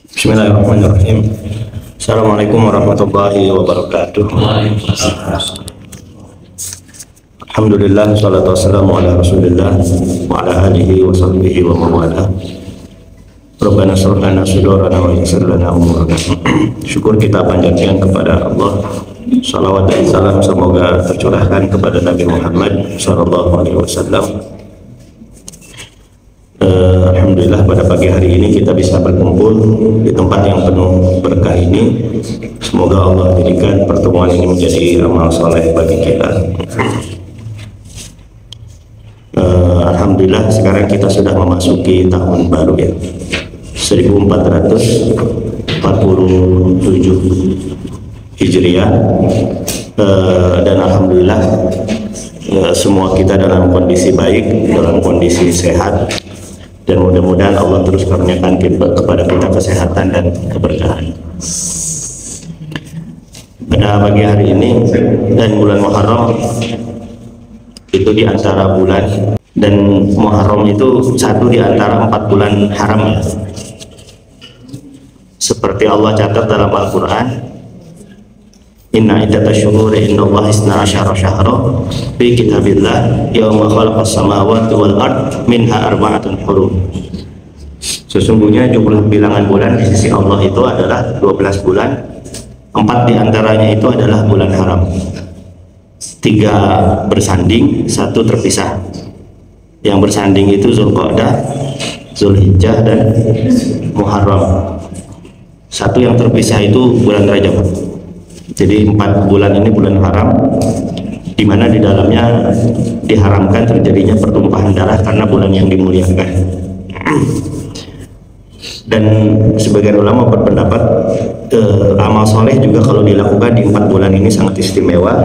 Bismillahirrahmanirrahim. Assalamualaikum warahmatullahi wabarakatuh. Alhamdulillah, salatu wassalamu ala rasulillah wa ala alihi wa sahbihi wa mawala. Rabbana shrah lana sudurana wa yassir lana umurana. Syukur kita panjatkan kepada Allah. Salawat dan salam semoga tercurahkan kepada Nabi Muhammad sallallahu alaihi wasallam. Alhamdulillah pada pagi hari ini kita bisa berkumpul di tempat yang penuh berkah ini. Semoga Allah jadikan pertemuan ini menjadi amal soleh bagi kita. Alhamdulillah sekarang kita sudah memasuki tahun baru ya, 1447 Hijriah, dan Alhamdulillah semua kita dalam kondisi baik, dalam kondisi sehat, dan mudah-mudahan Allah terus karuniakan kepada kita kesehatan dan keberkahan. Pada pagi hari ini dan bulan Muharram itu di antara bulan, dan Muharram itu satu di antara 4 bulan haram ya. Seperti Allah catat dalam Al-Quran, inna iddatash syuhuri indallahi isna asyara syahra fi kitabillah yauma khalaqas samawati wal ard minha arba'atun hurum. Sesungguhnya jumlah bilangan bulan di sisi Allah itu adalah 12 bulan, 4 diantaranya itu adalah bulan haram, 3 bersanding, 1 terpisah. Yang bersanding itu Zulqa'dah, Zulhijjah, dan Muharram. 1 yang terpisah itu bulan Rajab. Jadi 4 bulan ini bulan haram, di mana di dalamnya diharamkan terjadinya pertumpahan darah karena bulan yang dimuliakan. Dan sebagian ulama berpendapat amal soleh juga kalau dilakukan di 4 bulan ini sangat istimewa.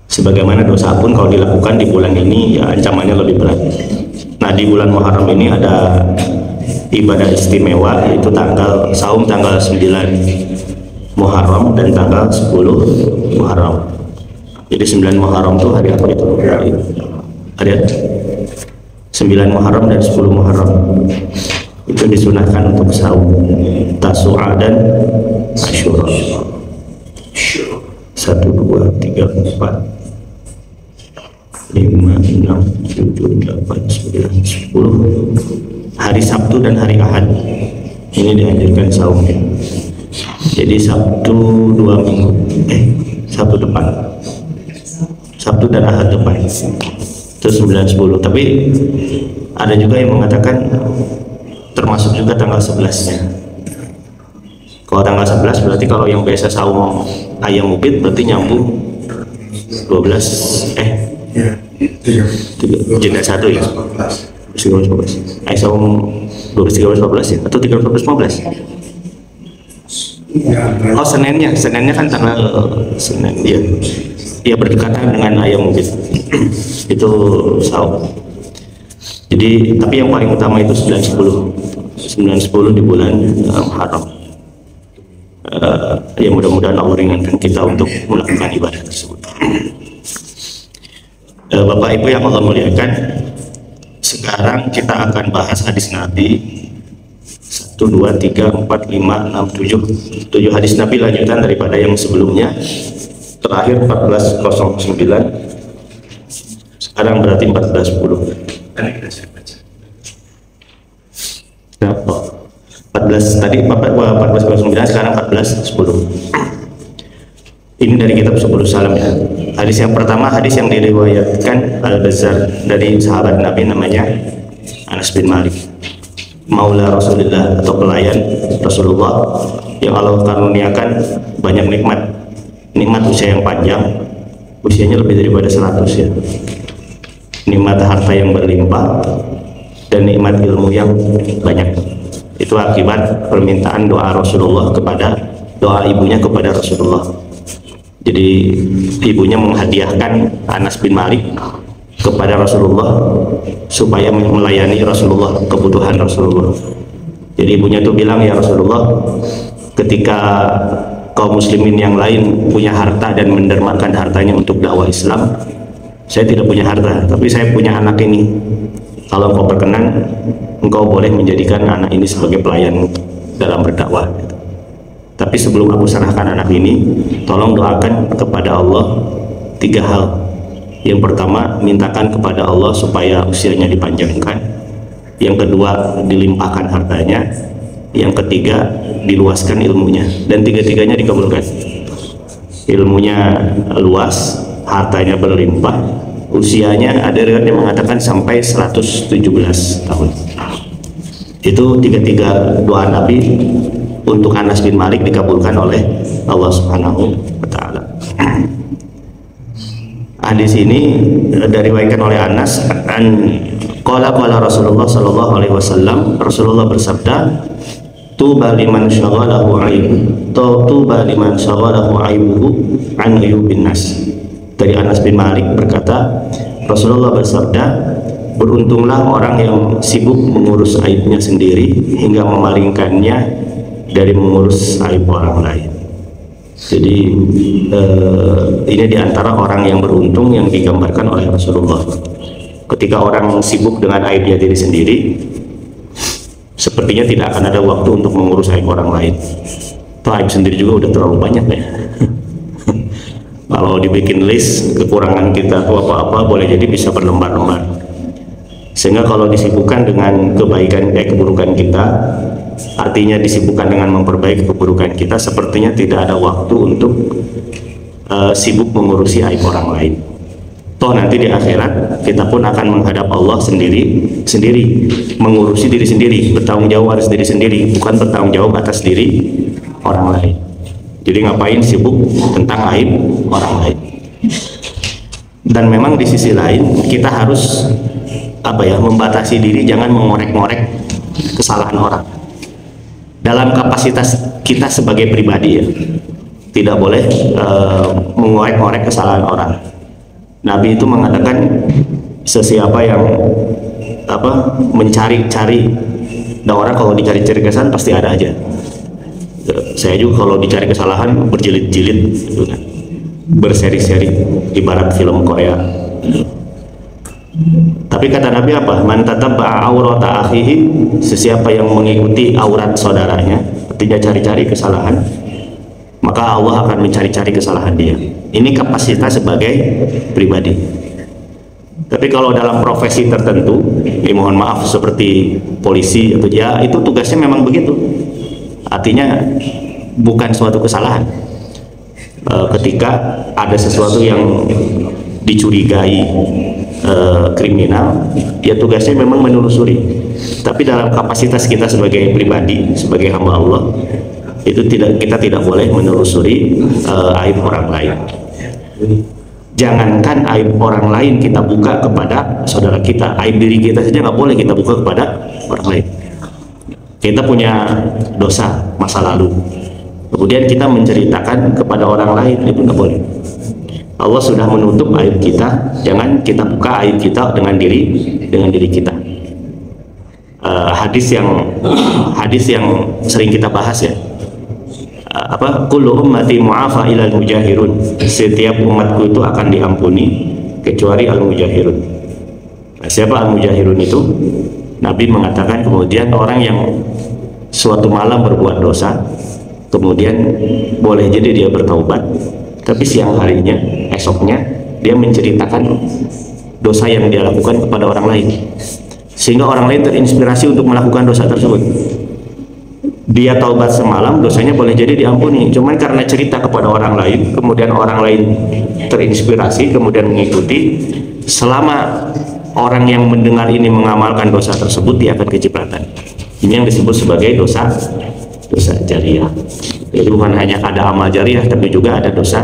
Sebagaimana dosa pun kalau dilakukan di bulan ini ya ancamannya lebih berat. Nah, di bulan Muharram ini ada ibadah istimewa, yaitu saum tanggal 9 Muharram dan tanggal 10 Muharram. Jadi 9 Muharram itu hari apa itu? Hari 9 Muharram dan 10 Muharram itu disunahkan untuk saum Tasu'a dan Asyura. 1, 2, 3, 4, 5, 6, 7, 8, 9, 10 hari Sabtu dan hari Ahad ini dianjurkan saum ya. Jadi Sabtu 2 minggu, Sabtu depan, Sabtu dan Ahad depan itu 9-10. Tapi ada juga yang mengatakan termasuk juga tanggal 11-nya. Kalau tanggal 11 berarti kalau yang biasa saum ayam ubit berarti nyambung 12 jeda 1 ya, 13-14. Saum 12-13-14 ya, atau 13-14-15. Oh, Seninnya kan tanggal Senin ya. Ia berdekatan dengan ayam ubit. Itu saum. Jadi tapi yang paling utama itu 9-10 di bulan Muharram. Ya mudah-mudahan Allah ringankan kita untuk melakukan ibadah tersebut. Bapak Ibu yang Allah muliakan, sekarang kita akan bahas hadis Nabi 1, 2, 3, 4, 5, 6, 7 hadis Nabi lanjutan daripada yang sebelumnya. Terakhir 1409, sekarang berarti 1410. Nah, 14 tadi 1409, sekarang 1410. Ini dari kitab Subul Salam ya. Hadis yang pertama, hadis yang diriwayatkan Al-Bazzar dari sahabat Nabi namanya Anas bin Malik, Maula Rasulullah atau pelayan Rasulullah yang Allah karuniakan banyak nikmat usia yang panjang, usianya lebih daripada 100 ya, nikmat harta yang berlimpah, dan nikmat ilmu yang banyak. Itu akibat permintaan doa Rasulullah doa ibunya kepada Rasulullah. Jadi ibunya menghadiahkan Anas bin Malik kepada Rasulullah supaya melayani Rasulullah, kebutuhan Rasulullah. Jadi ibunya tuh bilang, ya Rasulullah, ketika kaum muslimin yang lain punya harta dan mendermakan hartanya untuk dakwah Islam, saya tidak punya harta, tapi saya punya anak ini. Kalau engkau berkenan, engkau boleh menjadikan anak ini sebagai pelayan dalam berdakwah. Tapi sebelum aku serahkan anak ini, tolong doakan kepada Allah 3 hal. Yang pertama, mintakan kepada Allah supaya usianya dipanjangkan. Yang kedua, dilimpahkan hartanya. Yang ketiga, diluaskan ilmunya. Dan tiga-tiganya dikabulkan. Ilmunya luas, hartanya berlimpah, usianya ada riwayat yang mengatakan sampai 117 tahun. Itu tiga-tiga doa Nabi untuk Anas bin Malik dikabulkan oleh Allah Subhanahu wa taala. Hadis ini diriwayatkan oleh Anas qala Rasulullah sallallahu alaihi wasallam, Rasulullah bersabda, tuba liman syaghalahu aibuhu an ayyubin nas. Dari Anas bin Malik berkata, Rasulullah bersabda, beruntunglah orang yang sibuk mengurus aibnya sendiri hingga memalingkannya dari mengurus aib orang lain. Jadi ini diantara orang yang beruntung yang digambarkan oleh Rasulullah. Ketika orang sibuk dengan aibnya diri sendiri, sepertinya tidak akan ada waktu untuk mengurus aib orang lain. Aib sendiri juga udah terlalu banyak ya. Kalau dibikin list kekurangan kita atau apa-apa, boleh jadi bisa berlembar-lembar. Sehingga kalau disibukkan dengan keburukan kita, artinya disibukkan dengan memperbaiki keburukan kita, sepertinya tidak ada waktu untuk sibuk mengurusi aib orang lain. Toh nanti di akhirat kita pun akan menghadap Allah sendiri, mengurusi diri sendiri, bertanggung jawab atas diri sendiri, bukan bertanggung jawab atas diri orang lain. Jadi ngapain sibuk tentang aib orang lain? Dan memang di sisi lain kita harus membatasi diri, jangan mengorek-ngorek kesalahan orang. Dalam kapasitas kita sebagai pribadi ya, tidak boleh mengorek-ngorek kesalahan orang. Nabi itu mengatakan, sesiapa yang mencari-cari, dan orang kalau dicari-cari kesalahan pasti ada aja. Saya juga kalau dicari kesalahan berjilid-jilid, berseri-seri, ibarat film Korea. Tapi kata Nabi apa? Man tatabba'a aurata akhihi, sesiapa yang mengikuti aurat saudaranya, artinya cari-cari kesalahan, maka Allah akan mencari-cari kesalahan dia. Ini kapasitas sebagai pribadi. Tapi kalau dalam profesi tertentu, mohon maaf seperti polisi atau ya, itu tugasnya memang begitu. Artinya bukan suatu kesalahan. Ketika ada sesuatu yang dicurigai kriminal, ya tugasnya memang menelusuri. Tapi dalam kapasitas kita sebagai pribadi, sebagai hamba Allah, itu kita tidak boleh menelusuri aib orang lain. Jangankan aib orang lain kita buka kepada saudara kita, aib diri kita saja nggak boleh kita buka kepada orang lain. Kita punya dosa masa lalu, kemudian kita menceritakan kepada orang lain, itu nggak boleh. Allah sudah menutup aib kita, jangan kita buka aib kita dengan diri kita. Hadis yang sering kita bahas ya, kullu ummati mu'afa ilal mujahirun, setiap umatku itu akan diampuni kecuali al-mujahirun. Nah, siapa al-mujahirun itu? Nabi mengatakan kemudian orang yang suatu malam berbuat dosa, kemudian boleh jadi dia bertaubat, tapi siang harinya, esoknya dia menceritakan dosa yang dia lakukan kepada orang lain, sehingga orang lain terinspirasi untuk melakukan dosa tersebut. Dia taubat semalam, dosanya boleh jadi diampuni, cuman karena cerita kepada orang lain, kemudian orang lain terinspirasi, kemudian mengikuti. Selama orang yang mendengar ini mengamalkan dosa tersebut, dia akan kecipratan. Ini yang disebut sebagai dosa jariah. Jadi bukan hanya ada amal jariah, tapi juga ada dosa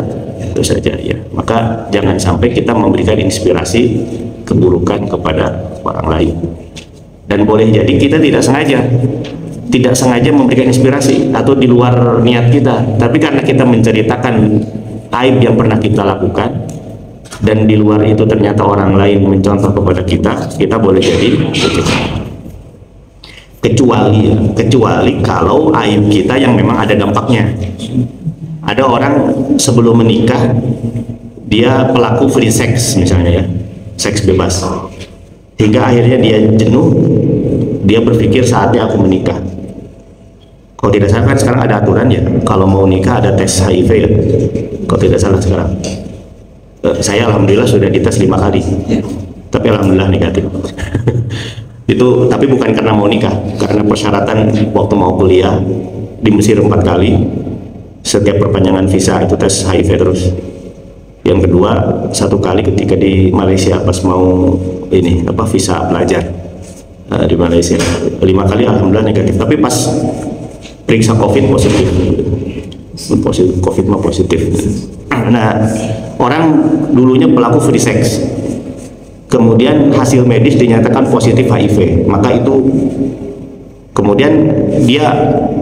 jariah. Maka jangan sampai kita memberikan inspirasi keburukan kepada orang lain. Dan boleh jadi kita tidak sengaja memberikan inspirasi atau di luar niat kita, tapi karena kita menceritakan aib yang pernah kita lakukan, dan di luar itu ternyata orang lain mencontoh kepada kita boleh jadi kecuali kalau aib kita yang memang ada dampaknya. Ada orang sebelum menikah dia pelaku free sex misalnya ya, seks bebas, hingga akhirnya dia jenuh, dia berpikir saatnya aku menikah. Kalau tidak salah kan sekarang ada aturan ya, kalau mau nikah ada tes HIV ya, kalau tidak salah sekarang. Saya alhamdulillah sudah dites 5 kali, tapi alhamdulillah negatif. Itu tapi bukan karena mau nikah, karena persyaratan waktu mau kuliah di Mesir 4 kali, setiap perpanjangan visa itu tes HIV terus. Yang kedua 1 kali ketika di Malaysia pas mau ini apa visa pelajar di Malaysia. 5 kali alhamdulillah negatif, tapi pas periksa COVID positif. COVID mah positif. Nah, orang dulunya pelaku free sex, kemudian hasil medis dinyatakan positif HIV, maka itu kemudian dia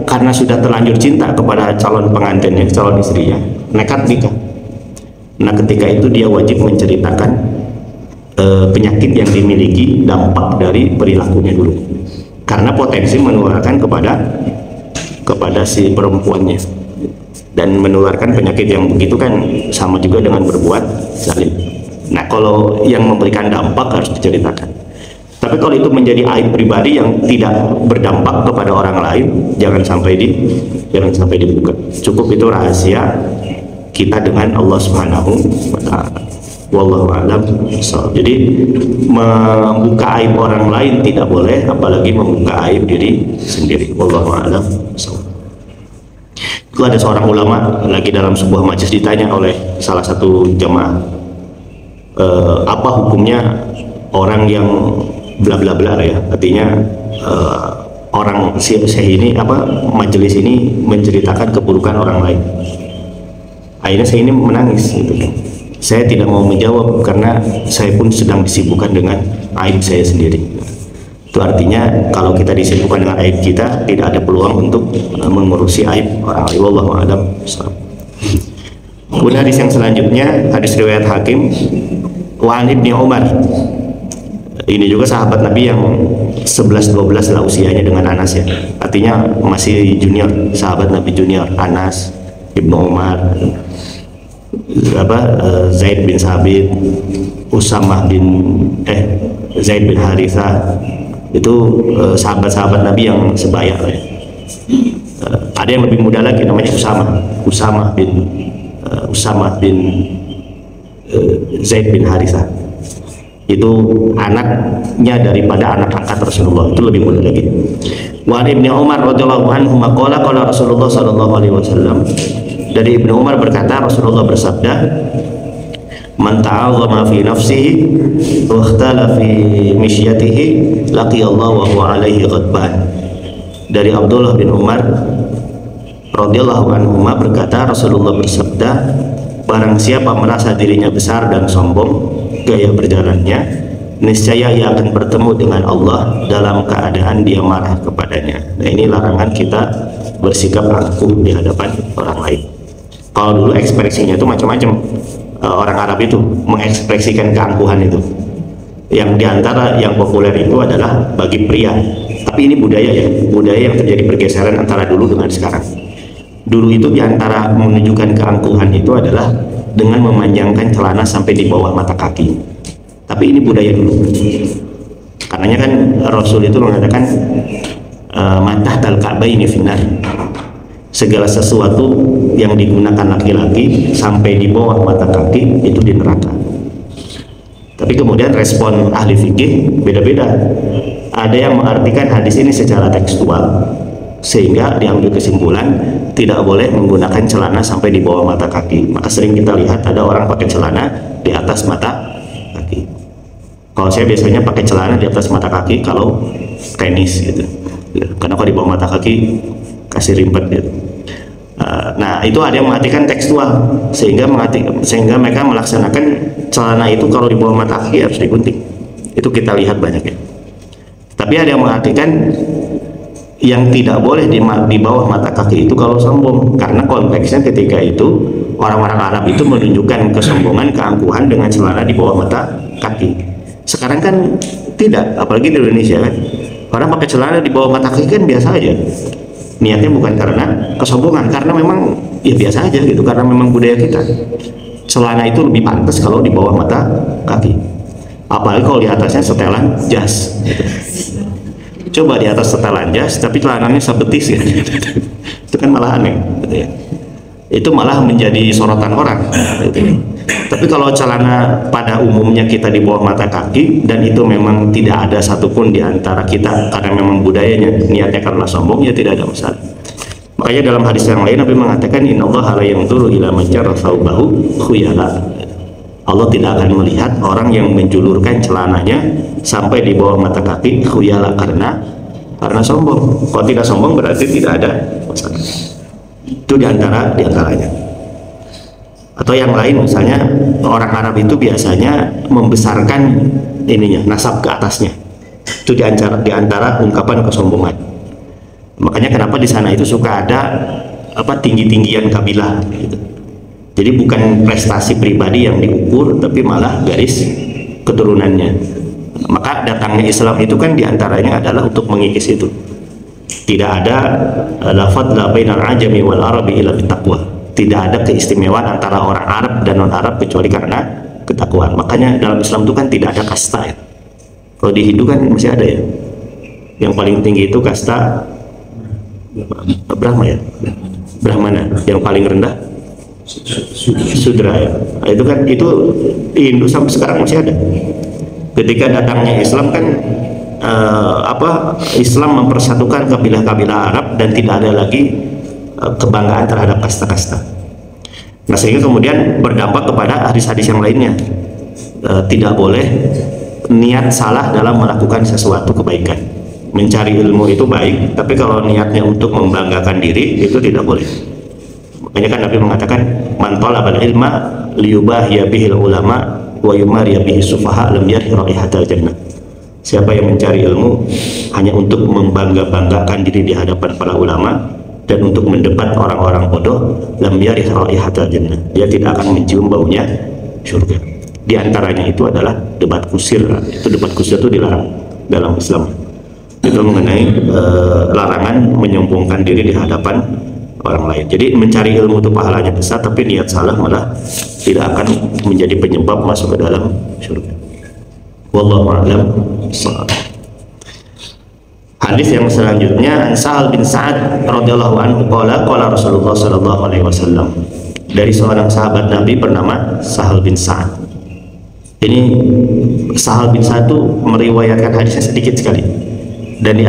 karena sudah terlanjur cinta kepada calon pengantinnya, calon istrinya, nekat nikah. Nah, ketika itu dia wajib menceritakan penyakit yang dimiliki, dampak dari perilakunya dulu, karena potensi menularkan kepada si perempuannya, dan menularkan penyakit yang begitu kan sama juga dengan berbuat zalim. Nah, kalau yang memberikan dampak harus diceritakan. Tapi kalau itu menjadi aib pribadi yang tidak berdampak kepada orang lain, jangan sampai dibuka. Cukup itu rahasia kita dengan Allah Subhanahu wa Ta'ala. Wallahu a'lam. Jadi membuka aib orang lain tidak boleh, apalagi membuka aib diri sendiri. Wallahu a'lam. Itu ada seorang ulama lagi dalam sebuah majelis, ditanya oleh salah satu jemaah, apa hukumnya orang yang bla bla bla ya, artinya orang saya ini apa majelis ini menceritakan keburukan orang lain. Akhirnya saya ini menangis gitu. Saya tidak mau menjawab karena saya pun sedang disibukkan dengan aib saya sendiri. Itu artinya kalau kita disibukkan dengan aib kita, tidak ada peluang untuk mengurusi aib orang lain. Wallahu a'lam. Kemudian hadis yang selanjutnya, hadis riwayat Hakim, wa an Ibnu Umar. Ini juga sahabat Nabi yang 11-12 lah usianya dengan Anas ya. Artinya masih junior, sahabat Nabi junior, Anas, Ibnu Umar, Zaid bin Sabit, Usamah bin Zaid bin Harithah. Itu sahabat-sahabat Nabi yang sebaya ya. Ada yang lebih muda lagi namanya Usamah bin Zaid bin Harithah. Itu anaknya daripada anak angkat Rasulullah, itu lebih muda lagi. Wa Ibnu Umar radhiyallahu anhu qala qala Rasulullah sallallahu alaihi wasallam. Dari Ibnu Umar berkata, Rasulullah bersabda, man ta'azzama fi nafsihi wa ikhtala fi mishyatihi laqiyallahu wa huwa alaihi ghadban. Dari Abdullah bin Umar radhiyallahu anhu berkata, Rasulullah bersabda, barang siapa merasa dirinya besar dan sombong gaya berjalannya, niscaya ia akan bertemu dengan Allah dalam keadaan dia marah kepadanya. Nah, ini larangan kita bersikap angkuh di hadapan orang lain. Kalau dulu ekspresinya itu macam-macam, orang Arab itu mengekspresikan keangkuhan itu. Yang diantara yang populer itu adalah bagi pria. Tapi ini budaya ya, budaya yang terjadi pergeseran antara dulu dengan sekarang. Dulu itu diantara menunjukkan keangkuhan itu adalah dengan memanjangkan celana sampai di bawah mata kaki. Tapi ini budaya dulu. Karenanya kan Rasul itu mengatakan matah dal ka'baini finnar. Segala sesuatu yang digunakan laki-laki sampai di bawah mata kaki itu di neraka. Tapi kemudian respon ahli fikih beda-beda. Ada yang mengartikan hadis ini secara tekstual, sehingga diambil kesimpulan tidak boleh menggunakan celana sampai di bawah mata kaki. Maka sering kita lihat ada orang pakai celana di atas mata kaki. Kalau saya biasanya pakai celana di atas mata kaki kalau tenis gitu, karena kalau di bawah mata kaki kasih rimpet gitu. Nah, itu ada yang mengartikan tekstual, sehingga mereka melaksanakan celana itu kalau di bawah mata kaki harus digunting. Itu kita lihat banyak ya. Tapi ada yang mengartikan yang tidak boleh di bawah mata kaki itu kalau sombong, karena konteksnya ketika itu orang-orang Arab itu menunjukkan kesombongan, keangkuhan dengan celana di bawah mata kaki. Sekarang kan tidak, apalagi di Indonesia kan, orang pakai celana di bawah mata kaki kan biasa aja. Niatnya bukan karena kesombongan, karena memang ya biasa aja gitu, karena memang budaya kita. Celana itu lebih pantas kalau di bawah mata kaki, apalagi kalau di atasnya setelan jas. Coba di atas setelan jas tapi celananya sebetis ya. Itu kan malah aneh, gitu ya. Itu malah menjadi sorotan orang, gitu ya. Tapi kalau celana pada umumnya kita di bawah mata kaki dan itu memang tidak ada satupun di antara kita karena memang budayanya niatnya karena sombong, ya tidak ada masalah. Makanya dalam hadis yang lain Nabi mengatakan innallaha la yanzuru ila man jarra thawbahu khuyala. Allah tidak akan melihat orang yang menjulurkan celananya sampai di bawah mata kaki khuyala karena sombong. Kalau tidak sombong berarti tidak ada masalah. Itu diantaranya. Atau yang lain, misalnya orang Arab itu biasanya membesarkan ininya, nasab ke atasnya. Itu diantara ungkapan kesombongan. Makanya kenapa di sana itu suka ada tinggi-tinggian kabilah gitu. Jadi bukan prestasi pribadi yang diukur, tapi malah garis keturunannya. Maka datangnya Islam itu kan diantaranya adalah untuk mengikis itu. Tidak ada lafadz la bainal ajami wal arabi illa bittaqwa. Tidak ada keistimewaan antara orang Arab dan non Arab kecuali karena ketakwaan. Makanya dalam Islam itu kan tidak ada kasta ya. Kalau di Hindu kan masih ada ya. Yang paling tinggi itu kasta Brahma ya. Brahmana. Yang paling rendah Sudra ya. Itu kan di Hindu sampai sekarang masih ada. Ketika datangnya Islam kan Islam mempersatukan kabilah-kabilah Arab dan tidak ada lagi kebanggaan terhadap kasta-kasta. Nah, sehingga kemudian berdampak kepada hadis-hadis yang lainnya. Tidak boleh niat salah dalam melakukan sesuatu kebaikan. Mencari ilmu itu baik, tapi kalau niatnya untuk membanggakan diri itu tidak boleh. Makanya kan Nabi mengatakan man talabal ilma liyubahiya bihil ulama wa yumariya bihi sufaha lam yarhi raihatal jannah. Siapa yang mencari ilmu hanya untuk membangga-banggakan diri di hadapan para ulama dan untuk mendebat orang-orang bodoh, lam yarih raihatal jannah, dia tidak akan mencium baunya surga. Di antaranya itu adalah debat kusir. Itu debat kusir itu dilarang dalam Islam. Itu mengenai larangan menyombongkan diri di hadapan orang lain. Jadi mencari ilmu itu pahalanya besar, tapi niat salah malah tidak akan menjadi penyebab masuk ke dalam surga. Wallahu a'lam bishawab. Hadis yang selanjutnya, Sahal bin Sa'ad radhiyallahu anhu qala Rasulullah sallallahu alaihi wasallam. Dari seorang sahabat Nabi bernama Sahal bin Sa'ad. Ini Sahal bin Sa'ad itu meriwayatkan hadisnya sedikit sekali. Dan di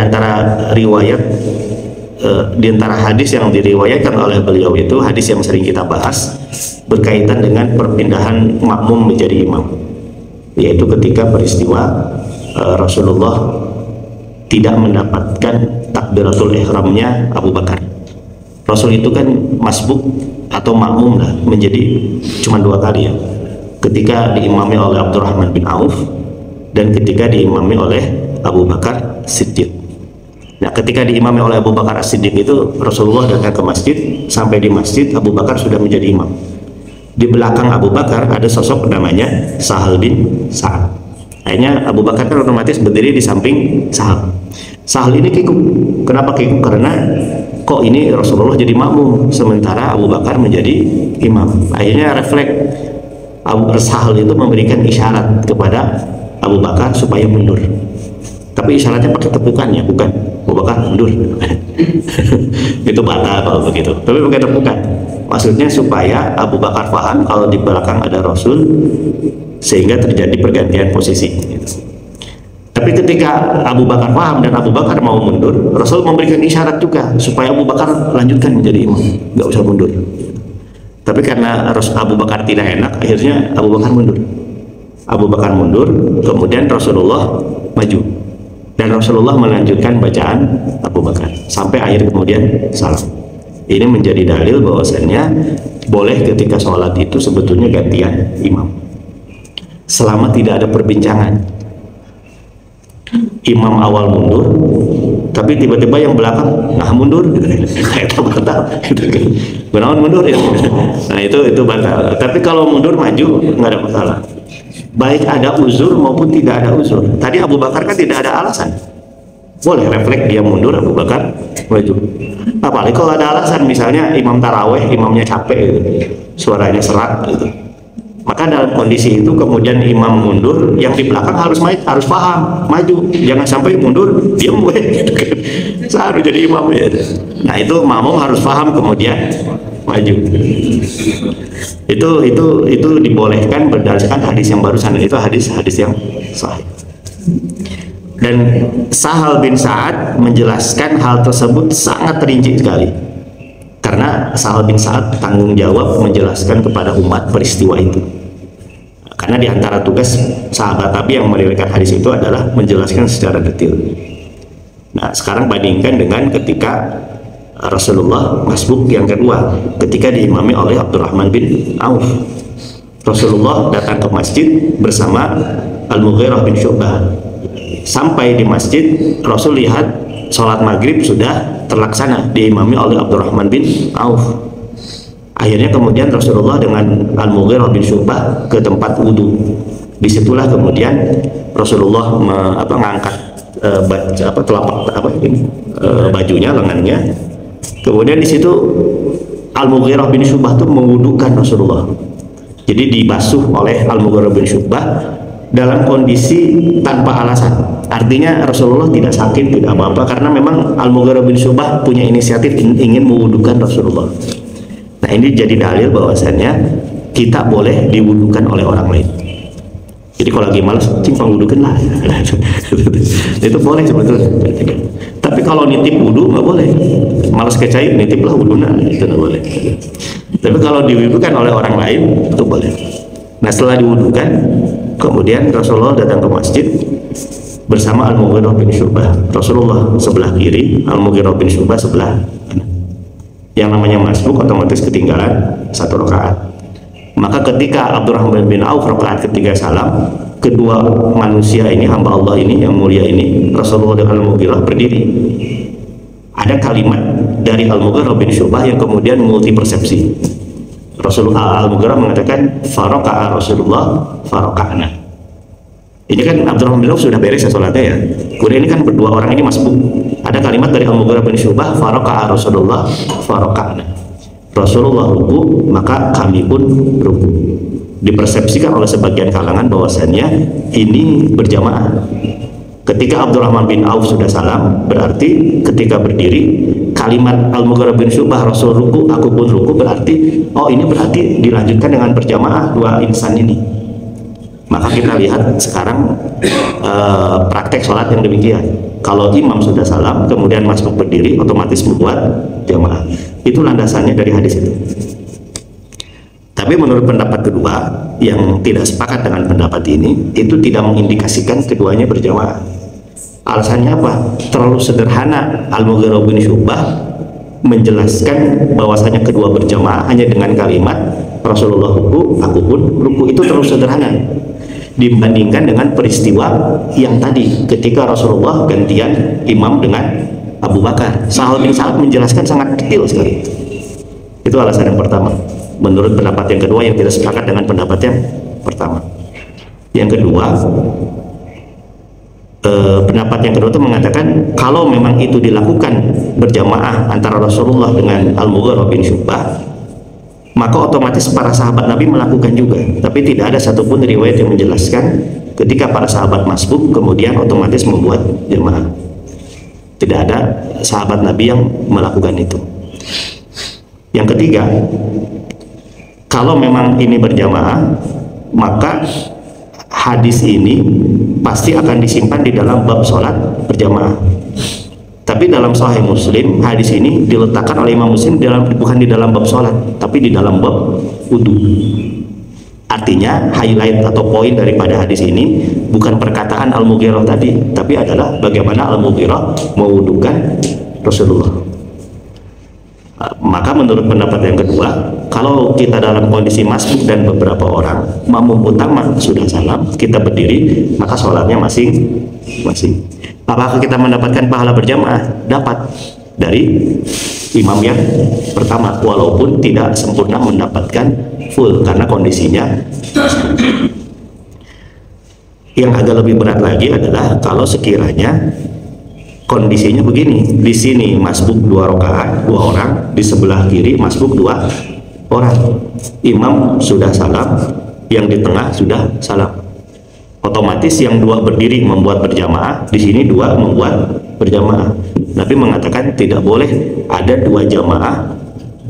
antara hadis yang diriwayatkan oleh beliau itu hadis yang sering kita bahas berkaitan dengan perpindahan makmum menjadi imam. Yaitu ketika peristiwa Rasulullah tidak mendapatkan takbiratul ihramnya Abu Bakar. Rasul itu kan masbuk atau makmum lah menjadi cuma 2 kali ya. Ketika diimami oleh Abdurrahman bin Auf dan ketika diimami oleh Abu Bakar Siddiq. Nah, ketika diimami oleh Abu Bakar Siddiq itu Rasulullah datang ke masjid, sampai di masjid Abu Bakar sudah menjadi imam. Di belakang Abu Bakar ada sosok namanya Sahal bin Sa'ad. Akhirnya Abu Bakar kan otomatis berdiri di samping Sahal. Sahal ini kikuk. Kenapa kikuk? Karena kok ini Rasulullah jadi makmum sementara Abu Bakar menjadi imam. Akhirnya refleks Sahal itu memberikan isyarat kepada Abu Bakar supaya mundur. Tapi isyaratnya pakai tepukan ya, bukan Abu Bakar mundur. Itu batal kalau begitu. Tapi pakai tepukan. Maksudnya supaya Abu Bakar paham kalau di belakang ada Rasul, sehingga terjadi pergantian posisi. Tapi ketika Abu Bakar paham dan Abu Bakar mau mundur, Rasul memberikan isyarat juga supaya Abu Bakar lanjutkan menjadi imam, nggak usah mundur. Tapi karena Abu Bakar tidak enak, akhirnya Abu Bakar mundur. Abu Bakar mundur, kemudian Rasulullah maju dan Rasulullah melanjutkan bacaan Abu Bakar sampai akhir kemudian salam. Ini menjadi dalil bahwasannya boleh ketika sholat itu sebetulnya gantian imam selama tidak ada perbincangan. Imam awal mundur, tapi tiba-tiba yang belakang mundur gitu. Kayak batal gitu kan. Benawan mundur ya. Nah itu batal. Tapi kalau mundur maju nggak ada masalah. Baik ada uzur maupun tidak ada uzur. Tadi Abu Bakar kan tidak ada alasan. Boleh refleks dia mundur, Abu Bakar maju. Apalagi kalau ada alasan, misalnya imam taraweh, imamnya capek gitu. Suaranya serak gitu. Maka dalam kondisi itu kemudian imam mundur, yang di belakang harus paham, maju, jangan sampai mundur diam gitu kan. Saya harus jadi imam ya. Nah itu makmum harus paham kemudian maju. Itu dibolehkan berdasarkan hadis yang barusan, itu hadis yang sahih. Dan Sahal bin Sa'ad menjelaskan hal tersebut sangat rinci sekali, karena Sahal bin Sa'ad tanggung jawab menjelaskan kepada umat peristiwa itu, karena diantara tugas sahabat Nabi yang meriwayatkan hadis itu adalah menjelaskan secara detail. Nah sekarang bandingkan dengan ketika Rasulullah masbuk yang kedua, ketika diimami oleh Abdurrahman bin Auf. Rasulullah datang ke masjid bersama Al-Mughirah bin Syu'bah. Sampai di masjid, Rasul lihat sholat maghrib sudah terlaksana diimami oleh Abdurrahman bin Auf. Akhirnya kemudian Rasulullah dengan Al-Mughirah bin Syu'bah ke tempat wudhu. Disitulah kemudian Rasulullah mengangkat bajunya, lengannya. Kemudian di situ Al-Mughirah bin Syu'bah itu mewudukan Rasulullah. Jadi dibasuh oleh Al-Mughirah bin Syu'bah dalam kondisi tanpa alasan. Artinya Rasulullah tidak sakit, tidak apa-apa, karena memang Al-Mughirah bin Syu'bah punya inisiatif ingin mewudukan Rasulullah. Nah ini jadi dalil bahwasannya kita boleh diwudukan oleh orang lain. Jadi kalau lagi malas, simpang wudukan lah. Itu boleh sebetulnya. Tapi kalau nitip wudu nggak boleh. Malas kecai, nitip lah wuduna, itu nggak boleh. Tapi kalau diwudukan oleh orang lain, itu boleh. Nah setelah diwudukan, kemudian Rasulullah datang ke masjid bersama Al-Mughirah bin Syu'bah. Rasulullah sebelah kiri, Al-Mughirah bin Syu'bah sebelah kanan. Yang namanya masbuk otomatis ketinggalan satu rakaat. Maka ketika Abdurrahman bin Auf rakaat ketiga salam, kedua manusia ini, hamba Allah ini yang mulia ini, Rasulullah dan Al-Mughirah berdiri. Ada kalimat dari Al-Mughirah bin Syu'bah yang kemudian multi persepsi. Rasulullah Al-Mughirah mengatakan faraka'a Rasulullah faraka'na. Ini kan Abdurrahman bin Auf sudah beres ya sholatnya ya. Kemudian ini kan berdua orang ini masbuk. Ada kalimat dari Al-Mughirah bin Syu'bah faraka'a Rasulullah faraka'na. Rasulullah ruku, maka kami pun ruku. Dipersepsikan oleh sebagian kalangan bahwasannya ini berjamaah. Ketika Abdurrahman bin Auf sudah salam, berarti ketika berdiri kalimat Al-Mughirah bin Syu'bah Rasul ruku, aku pun ruku, berarti oh ini berarti dilanjutkan dengan berjamaah dua insan ini. Maka kita lihat sekarang praktek sholat yang demikian. Kalau imam sudah salam kemudian masuk berdiri, otomatis membuat jamaah. Itu landasannya dari hadis itu. Tapi menurut pendapat kedua yang tidak sepakat dengan pendapat ini, itu tidak mengindikasikan keduanya berjamaah. Alasannya apa? Terlalu sederhana Al-Mughirah bin Syu'bah menjelaskan bahwasanya kedua berjamaah hanya dengan kalimat Rasulullah ruku, aku pun ruku. Itu terlalu sederhana dibandingkan dengan peristiwa yang tadi ketika Rasulullah gantian imam dengan Abu Bakar. Sahal bin Sa'ad menjelaskan sangat detail sekali. Itu alasan yang pertama. Menurut pendapat yang kedua yang tidak sepakat dengan pendapat yang pertama. Yang kedua, pendapat yang kedua itu mengatakan kalau memang itu dilakukan berjamaah antara Rasulullah dengan Al-Mughirah bin Syu'bah, maka otomatis para sahabat Nabi melakukan juga. Tapi tidak ada satupun riwayat yang menjelaskan ketika para sahabat masbuk kemudian otomatis membuat jamaah. Tidak ada sahabat Nabi yang melakukan itu. Yang ketiga, kalau memang ini berjamaah, maka hadis ini pasti akan disimpan di dalam bab sholat berjamaah. Tapi dalam Sahih Muslim, hadis ini diletakkan oleh Imam Muslim bukan di dalam bab sholat, tapi di dalam bab wudhu. Artinya highlight atau poin daripada hadis ini bukan perkataan Al-Mughirah tadi, tapi adalah bagaimana Al-Mughirah mewudukan Rasulullah. Maka menurut pendapat yang kedua, kalau kita dalam kondisi masbuk dan beberapa orang, makmum utama sudah salam, kita berdiri, maka sholatnya masing. Apakah kita mendapatkan pahala berjamaah? Dapat dari imam yang pertama, walaupun tidak sempurna mendapatkan full karena kondisinya. Yang agak lebih berat lagi adalah kalau sekiranya kondisinya begini, di sini masbuk 2 rakaat 2 orang, di sebelah kiri masbuk 2 orang. Imam sudah salam, yang di tengah sudah salam. Otomatis yang dua berdiri membuat berjamaah, di sini dua membuat berjamaah. Nabi mengatakan tidak boleh ada dua jamaah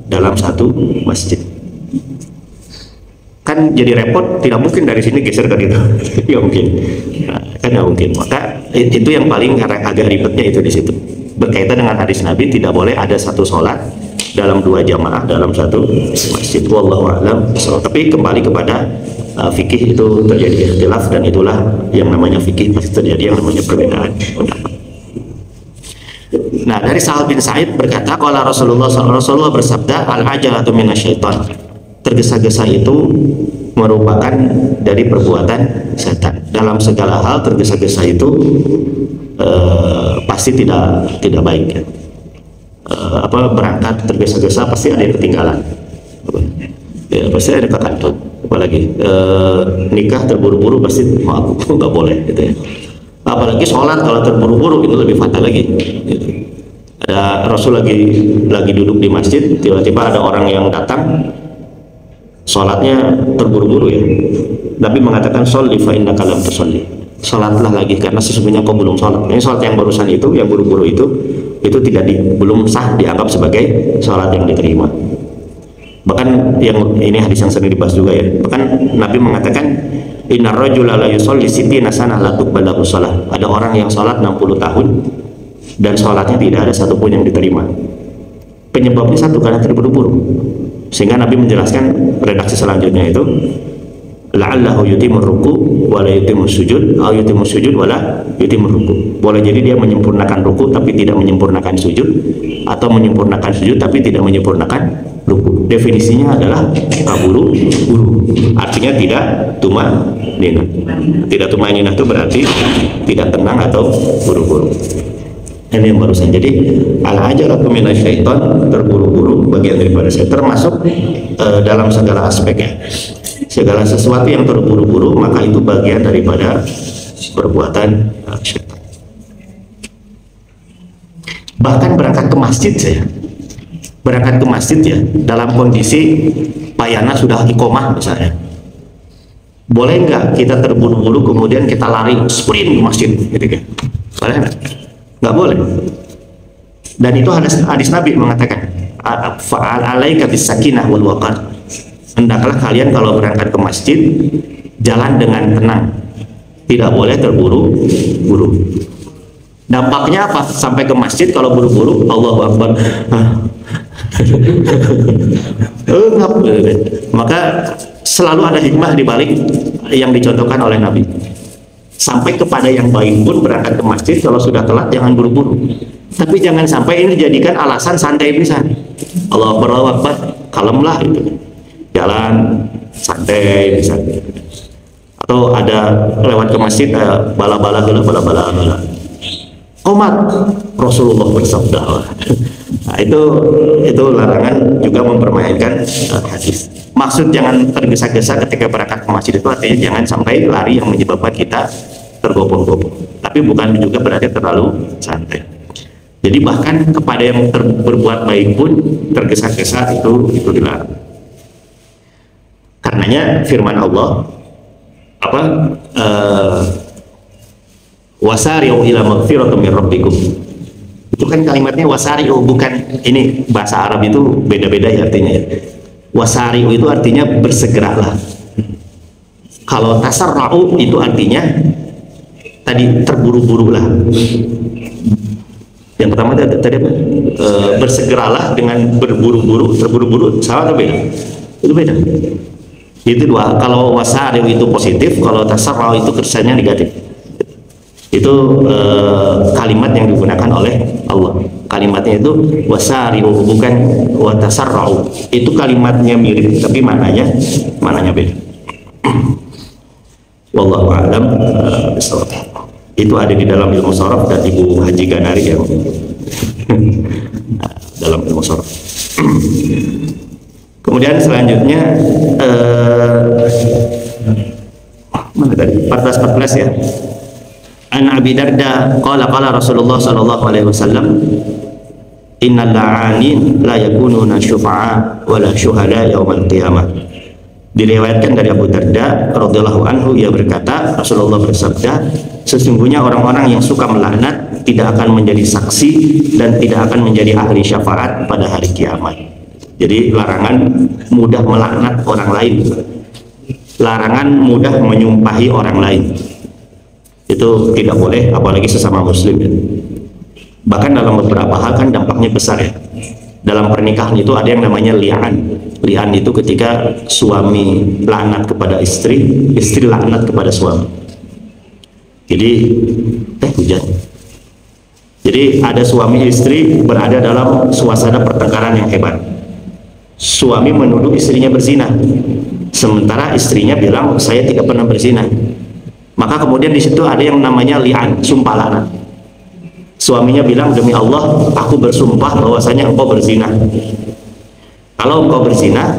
dalam satu masjid. Kan jadi repot, tidak mungkin dari sini geser ke situ. Tidak mungkin. Nah, kan nggak mungkin. Maka itu yang paling agak ribetnya itu di situ. Berkaitan dengan hadis Nabi, tidak boleh ada satu sholat dalam dua jamaah dalam satu masjid. Wallahu a'lam. Tapi kembali kepada fikih, itu terjadi ikhtilaf, dan itulah yang namanya fikih, pasti terjadi yang namanya perbedaan pendapat. Nah, dari Sahal bin Sa'id berkata, qala Rasulullah bersabda, al-ajalatu minasyaitan. Tergesa-gesa itu merupakan dari perbuatan setan. Dalam segala hal tergesa-gesa itu pasti tidak baik ya. Berangkat tergesa-gesa pasti ada yang ketinggalan. Ya, pasti ada kekantong. Apalagi nikah terburu-buru pasti maaf nggak boleh gitu ya. Apalagi sholat kalau terburu-buru itu lebih fatal lagi gitu. Ada Rasul lagi duduk di masjid, tiba-tiba ada orang yang datang, sholatnya terburu-buru ya. Nabi mengatakan, sholli fa innaka lam tusolli. Sholatlah lagi karena sesungguhnya kau belum sholat. Ini sholat yang barusan itu, yang buru-buru itu belum sah dianggap sebagai sholat yang diterima. Bahkan yang ini hadis yang sering dibahas juga ya. Bahkan Nabi mengatakan, innar rajula la yusolli sittina sanah la tuqbalu shalah. Ada orang yang sholat 60 tahun dan sholatnya tidak ada satupun yang diterima. Penyebabnya satu, karena terburu-buru. Sehingga Nabi menjelaskan redaksi selanjutnya itu, la'allahu yutimur ruku wa la yutimur sujud, atau yutimur sujud wa la yutimur ruku. Boleh jadi dia menyempurnakan ruku tapi tidak menyempurnakan sujud, atau menyempurnakan sujud tapi tidak menyempurnakan ruku. Definisinya adalah buru-buru. Artinya tidak tumaninah. Tidak tumaninah itu berarti tidak tenang atau buru-buru. Ini yang barusan. Jadi al-ajalatu minasyaiton, terburu-buru bagian daripada setan, termasuk dalam segala aspeknya. Segala sesuatu yang terburu-buru maka itu bagian daripada perbuatan syaitan. Bahkan berangkat ke masjid ya, dalam kondisi payana sudah iqomah misalnya, boleh nggak kita terburu-buru kemudian kita lari sprint ke masjid gitu kan? Boleh nggak? Nggak boleh. Dan itu hadis Nabi mengatakan, fa'alaika bis-sakinah wal waqar. Hendaklah kalian kalau berangkat ke masjid jalan dengan tenang, tidak boleh terburu-buru. Dampaknya apa? Sampai ke masjid kalau buru-buru, Allahu Akbar, maka selalu ada hikmah di balik yang dicontohkan oleh Nabi. Sampai kepada yang baik pun berangkat ke masjid kalau sudah telat jangan buru-buru. Tapi jangan sampai ini dijadikan alasan santai bisa. Allahu Akbar, kalemlah itu. Jalan santai bisa. Atau ada lewat ke masjid bala-bala. Qomat, Rasulullah bersabda. Nah, itu larangan juga mempermainkan hadis. Maksud jangan tergesa-gesa ketika berangkat ke masjid itu artinya jangan sampai lari yang menyebabkan kita tergopong-gopong. Tapi bukan juga berarti terlalu santai. Jadi bahkan kepada yang berbuat baik pun tergesa-gesa itu dilarang. Karenanya firman Allah wasari'u ila maghfiratin min rabbikum. Itu kan kalimatnya wasari'u, bukan ini bahasa Arab itu beda-beda ya artinya. Wasari'u itu artinya bersegeralah. Kalau tasarra'u itu artinya tadi terburu-burulah. Yang pertama tadi apa? Bersegeralah dengan berburu-buru, terburu-buru, sama atau beda? Itu beda. Itu dua. Kalau wasari'u itu positif, kalau tasarra'u itu kesannya negatif. Itu kalimat yang digunakan oleh Allah. Kalimatnya itu wasari'u, bukan watasarra'u. Itu kalimatnya mirip tapi maknanya beda. Wallahu a'lam. Itu ada di dalam ilmu sharaf dan Ibu Haji Ganari yang dalam ilmu sharaf. Kemudian selanjutnya mana tadi? 14 ya. An Abi Darda qala Rasulullah sallallahu alaihi wasallam, innal la'anin la yakununa syufa'a wala syuhada yaumal qiyamah Diriwayatkan dari Abu Darda radhiyallahu anhu, ia berkata, Rasulullah bersabda, sesungguhnya orang-orang yang suka melaknat tidak akan menjadi saksi dan tidak akan menjadi ahli syafaat pada hari kiamat. Jadi larangan mudah melaknat orang lain, larangan mudah menyumpahi orang lain, itu tidak boleh, apalagi sesama muslim ya. Bahkan dalam beberapa hal kan dampaknya besar ya. Dalam pernikahan itu ada yang namanya li'an. Li'an itu ketika suami laknat kepada istri, istri laknat kepada suami. Jadi hujan. Jadi ada suami istri berada dalam suasana pertengkaran yang hebat. Suami menuduh istrinya berzina, sementara istrinya bilang saya tidak pernah berzina. Maka kemudian di situ ada yang namanya li'an, sumpah laknat. Suaminya bilang, demi Allah aku bersumpah bahwasanya engkau berzina. Kalau engkau berzina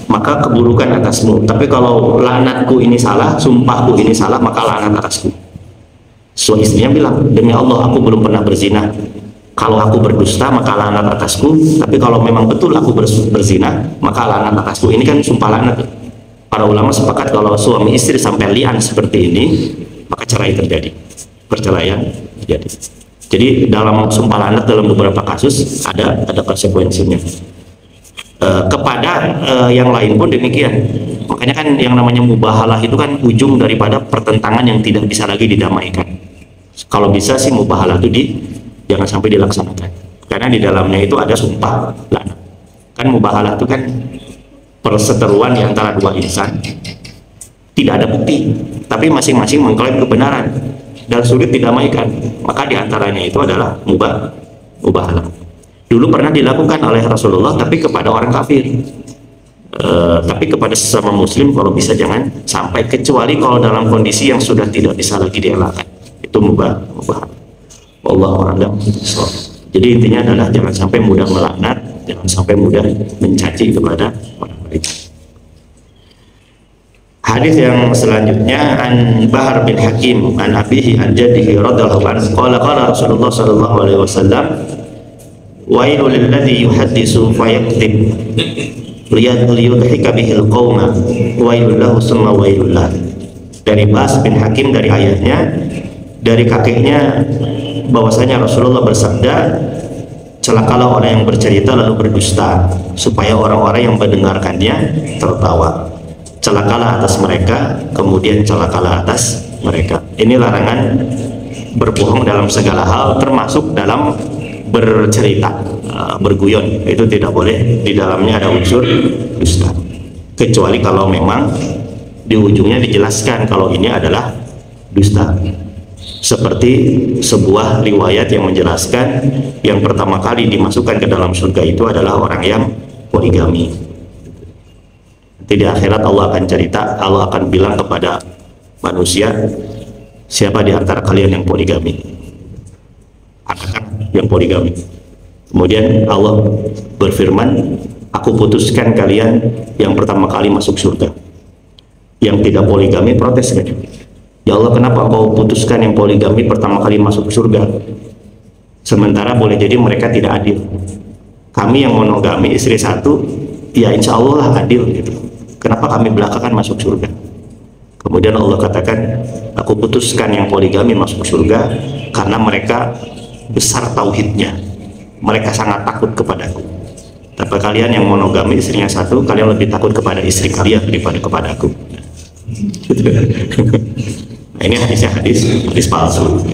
maka keburukan atasmu, tapi kalau laknatku ini salah, sumpahku ini salah, maka laknat atasku. Suami istrinya bilang, demi Allah aku belum pernah berzina. Kalau aku berdusta maka laknat atasku, tapi kalau memang betul aku berzina maka laknat atasku. Ini kan sumpah laknat. Para ulama sepakat kalau suami istri sampai li'an seperti ini maka cerai terjadi, perceraian terjadi. Jadi dalam sumpah laknat dalam beberapa kasus ada konsekuensinya. Kepada yang lain pun demikian. Makanya kan yang namanya mubahalah itu kan ujung daripada pertentangan yang tidak bisa lagi didamaikan. Kalau bisa sih mubahalah itu jangan sampai dilaksanakan, karena di dalamnya itu ada sumpah laknat. Kan mubahalah itu kan perseteruan di antara dua insan, tidak ada bukti, tapi masing-masing mengklaim kebenaran dan sulit didamaikan, maka diantaranya itu adalah mubahalah. Dulu pernah dilakukan oleh Rasulullah, tapi kepada orang kafir. Tapi kepada sesama muslim kalau bisa jangan sampai, kecuali kalau dalam kondisi yang sudah tidak bisa lagi dielakkan, itu mubahalah. Wallahu a'lam. Jadi intinya adalah jangan sampai mudah melaknat, jangan sampai mudah mencaci kepada orang lain. Hadis yang selanjutnya, an Bahar bin Hakim an abihi an jaddihi radhiyallahu anhu qala qala Rasulullah sallallahu alaihi wasallam, wailul lilladzi yuhaddisu fayaktib liyudhika bihil qauma wailul lahu summa wailul lah. Dari Bahar bin Hakim, dari ayahnya, dari kakeknya, bahwasanya Rasulullah bersabda, celakalah orang yang bercerita lalu berdusta supaya orang-orang yang mendengarkannya tertawa. Celakalah atas mereka, kemudian celakalah atas mereka. Ini larangan berbohong dalam segala hal, termasuk dalam bercerita, berguyon. Itu tidak boleh, di dalamnya ada unsur dusta. Kecuali kalau memang di ujungnya dijelaskan kalau ini adalah dusta. Seperti sebuah riwayat yang menjelaskan yang pertama kali dimasukkan ke dalam surga itu adalah orang yang poligami. Di akhirat Allah akan cerita, Allah akan bilang kepada manusia, siapa di antara kalian yang poligami? Anak yang poligami. Kemudian Allah berfirman, aku putuskan kalian yang pertama kali masuk surga. Yang tidak poligami protes kan? Ya Allah, kenapa kau putuskan yang poligami pertama kali masuk surga? Sementara boleh jadi mereka tidak adil. Kami yang monogami istri satu, ya insya Allah lah adil gitu. Kenapa kami belakangan masuk surga? Kemudian Allah katakan, aku putuskan yang poligami masuk surga karena mereka besar tauhidnya, mereka sangat takut kepadaku. Tapi kalian yang monogami istrinya satu, kalian lebih takut kepada istri kalian daripada kepada aku. Nah, ini hadis palsu.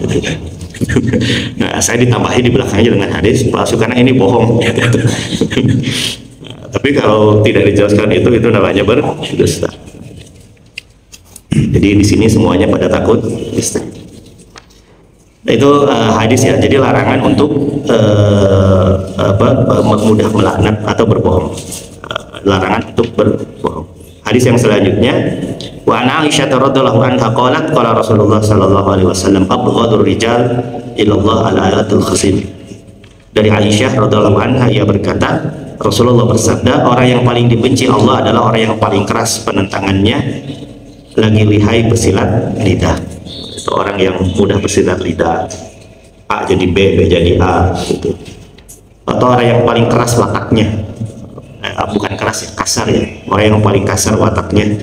Nah, saya ditambahi di belakangnya dengan hadis palsu karena ini bohong. Tapi kalau tidak dijelaskan itu namanya berdusta. Jadi di sini semuanya pada takut istri. Nah, itu hadis ya. Jadi larangan untuk mudah melaknat atau berbohong. Larangan untuk berbohong. Hadis yang selanjutnya, wa an Aisyah radhiyallahu anha qalat qala Rasulullah sallallahu alaihi wasallam abghadur rijal ila Allah al-ayatul khasim. Dari Aisyah radhiyallahu anha, ia berkata, Rasulullah bersabda, orang yang paling dibenci Allah adalah orang yang paling keras penentangannya, lagi lihai bersilat lidah. Itu orang yang mudah bersilat lidah, A jadi B, B jadi A gitu. Atau orang yang paling keras wataknya. bukan keras ya, kasar ya, orang yang paling kasar wataknya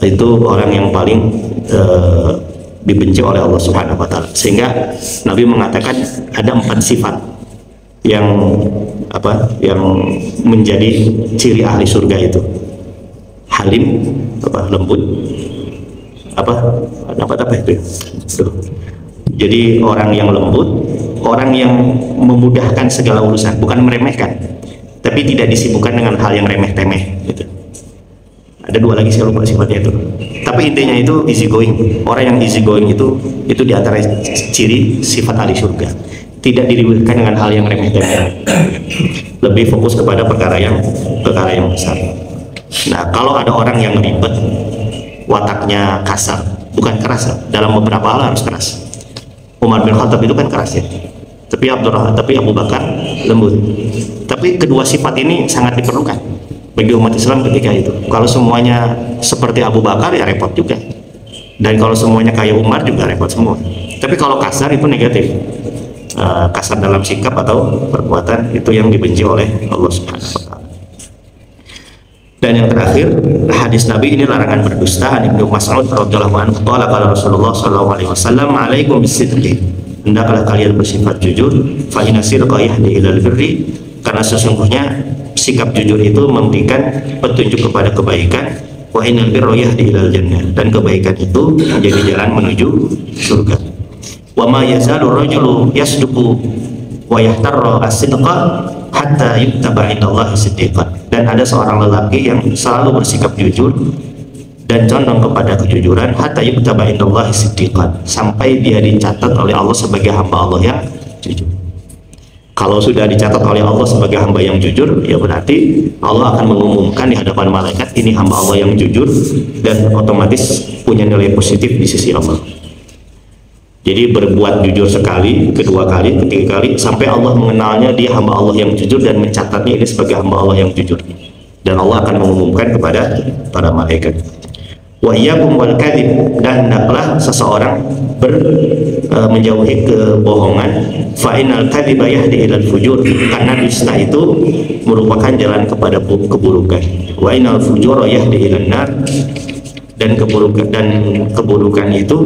itu orang yang paling dibenci oleh Allah Subhanahu wa taala. Sehingga Nabi mengatakan ada 4 sifat yang yang menjadi ciri ahli surga itu. Halim, lembut, apa itu. Jadi orang yang lembut, orang yang memudahkan segala urusan, bukan meremehkan, tapi tidak disibukkan dengan hal yang remeh-temeh gitu. Ada 2 lagi saya lupa sifatnya itu. Tapi intinya itu easy going. Orang yang easy going itu di antara ciri sifat ahli surga. Tidak diributkan dengan hal yang remeh-temeh. Lebih fokus kepada perkara yang besar. Nah, kalau ada orang yang ribet, wataknya kasar, bukan keras, dalam beberapa hal harus keras. Umar bin Khattab itu kan keras ya. Tapi Abu Bakar lembut. Tapi kedua sifat ini sangat diperlukan bagi umat Islam ketika itu. Kalau semuanya seperti Abu Bakar ya repot juga. Dan kalau semuanya kayak Umar juga repot semua. Tapi kalau kasar itu negatif. Kasar dalam sikap atau perbuatan itu yang dibenci oleh Allah Subhanahu wa taala. Dan yang terakhir, hadis Nabi ini larangan berdusta. Ibnu Mas'ud radhiyallahu anhu qala qala Rasulullah sallallahu alaihi wasallam, "Alaikum bis-sidqi." Hendaklah kalian bersifat jujur, fa inna sidqa yahdi ilal birri, karena sesungguhnya sikap jujur itu memberikan petunjuk kepada kebaikan, wa innal birra yahdi ilal jannah, dan kebaikan itu menjadi jalan menuju surga. Wa ma yazalu rajulu yasduqu wa yahtarra as-sidqa hatta yuktaba indallahi siddiqan. Dan ada seorang lelaki yang selalu bersikap jujur dan condong kepada kejujuran, hatta yuktaba indallahi siddiqan, sampai dia dicatat oleh Allah sebagai hamba Allah yang jujur. Kalau sudah dicatat oleh Allah sebagai hamba yang jujur, ya berarti Allah akan mengumumkan di hadapan malaikat, ini hamba Allah yang jujur, dan otomatis punya nilai positif di sisi Allah. Jadi berbuat jujur sekali, kedua kali, ketiga kali, sampai Allah mengenalnya dia hamba Allah yang jujur dan mencatatnya ini sebagai hamba Allah yang jujur. Dan Allah akan mengumumkan kepada para malaikat. Wa iyyakum wal kadzib, dan hendaklah seseorang menjauhi kebohongan. Fa innal kadziba yahdi ilal fujur, karena dusta itu merupakan jalan kepada keburukan. Wa innal fujura yahdi ilan nar, dan keburukan itu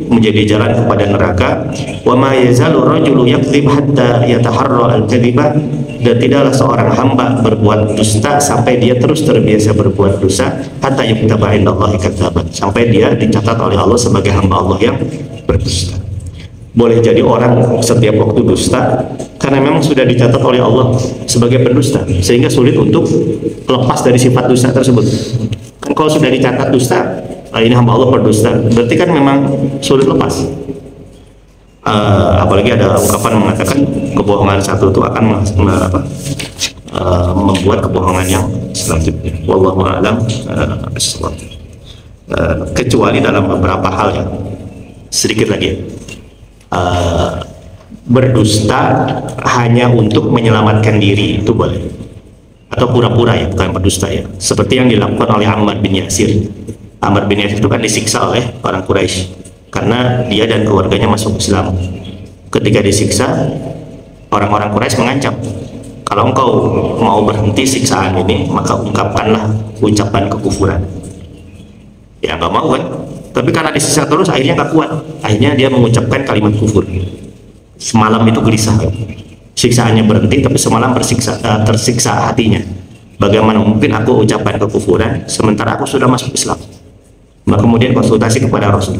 menjadi jalan kepada neraka. Wa ma yazalu rajulu yakdzib hatta yataharra al-kadziba, dan tidaklah seorang hamba berbuat dusta sampai dia terus terbiasa berbuat dosa, hatta yuktaba indallahi kadzaban, sampai dia dicatat oleh Allah sebagai hamba Allah yang berdusta. Boleh jadi orang setiap waktu dusta karena memang sudah dicatat oleh Allah sebagai pendusta, sehingga sulit untuk lepas dari sifat dusta tersebut. Kan kalau sudah dicatat dusta, ini hamba Allah berdusta, berarti kan memang sulit lepas. Apalagi ada ungkapan mengatakan kebohongan satu itu akan membuat kebohongan yang selanjutnya. Wallahu a'lam bishawab. Kecuali dalam beberapa hal ya. Sedikit lagi. Berdusta hanya untuk menyelamatkan diri itu boleh, atau pura-pura ya, bukan berdusta ya, seperti yang dilakukan oleh Ammar bin Yasir. Ammar bin Yasir itu kan disiksa oleh orang Quraisy karena dia dan keluarganya masuk Islam. Ketika disiksa, orang-orang Quraisy mengancam, kalau engkau mau berhenti siksaan ini, maka ungkapkanlah ucapan kekufuran. Ya nggak mau kan, tapi karena disiksa terus akhirnya nggak kuat, akhirnya dia mengucapkan kalimat kufur. Semalam itu gelisah, siksaannya berhenti tapi semalam tersiksa hatinya. Bagaimana mungkin aku ucapkan kekufuran sementara aku sudah masuk Islam? Maka kemudian konsultasi kepada Rasul,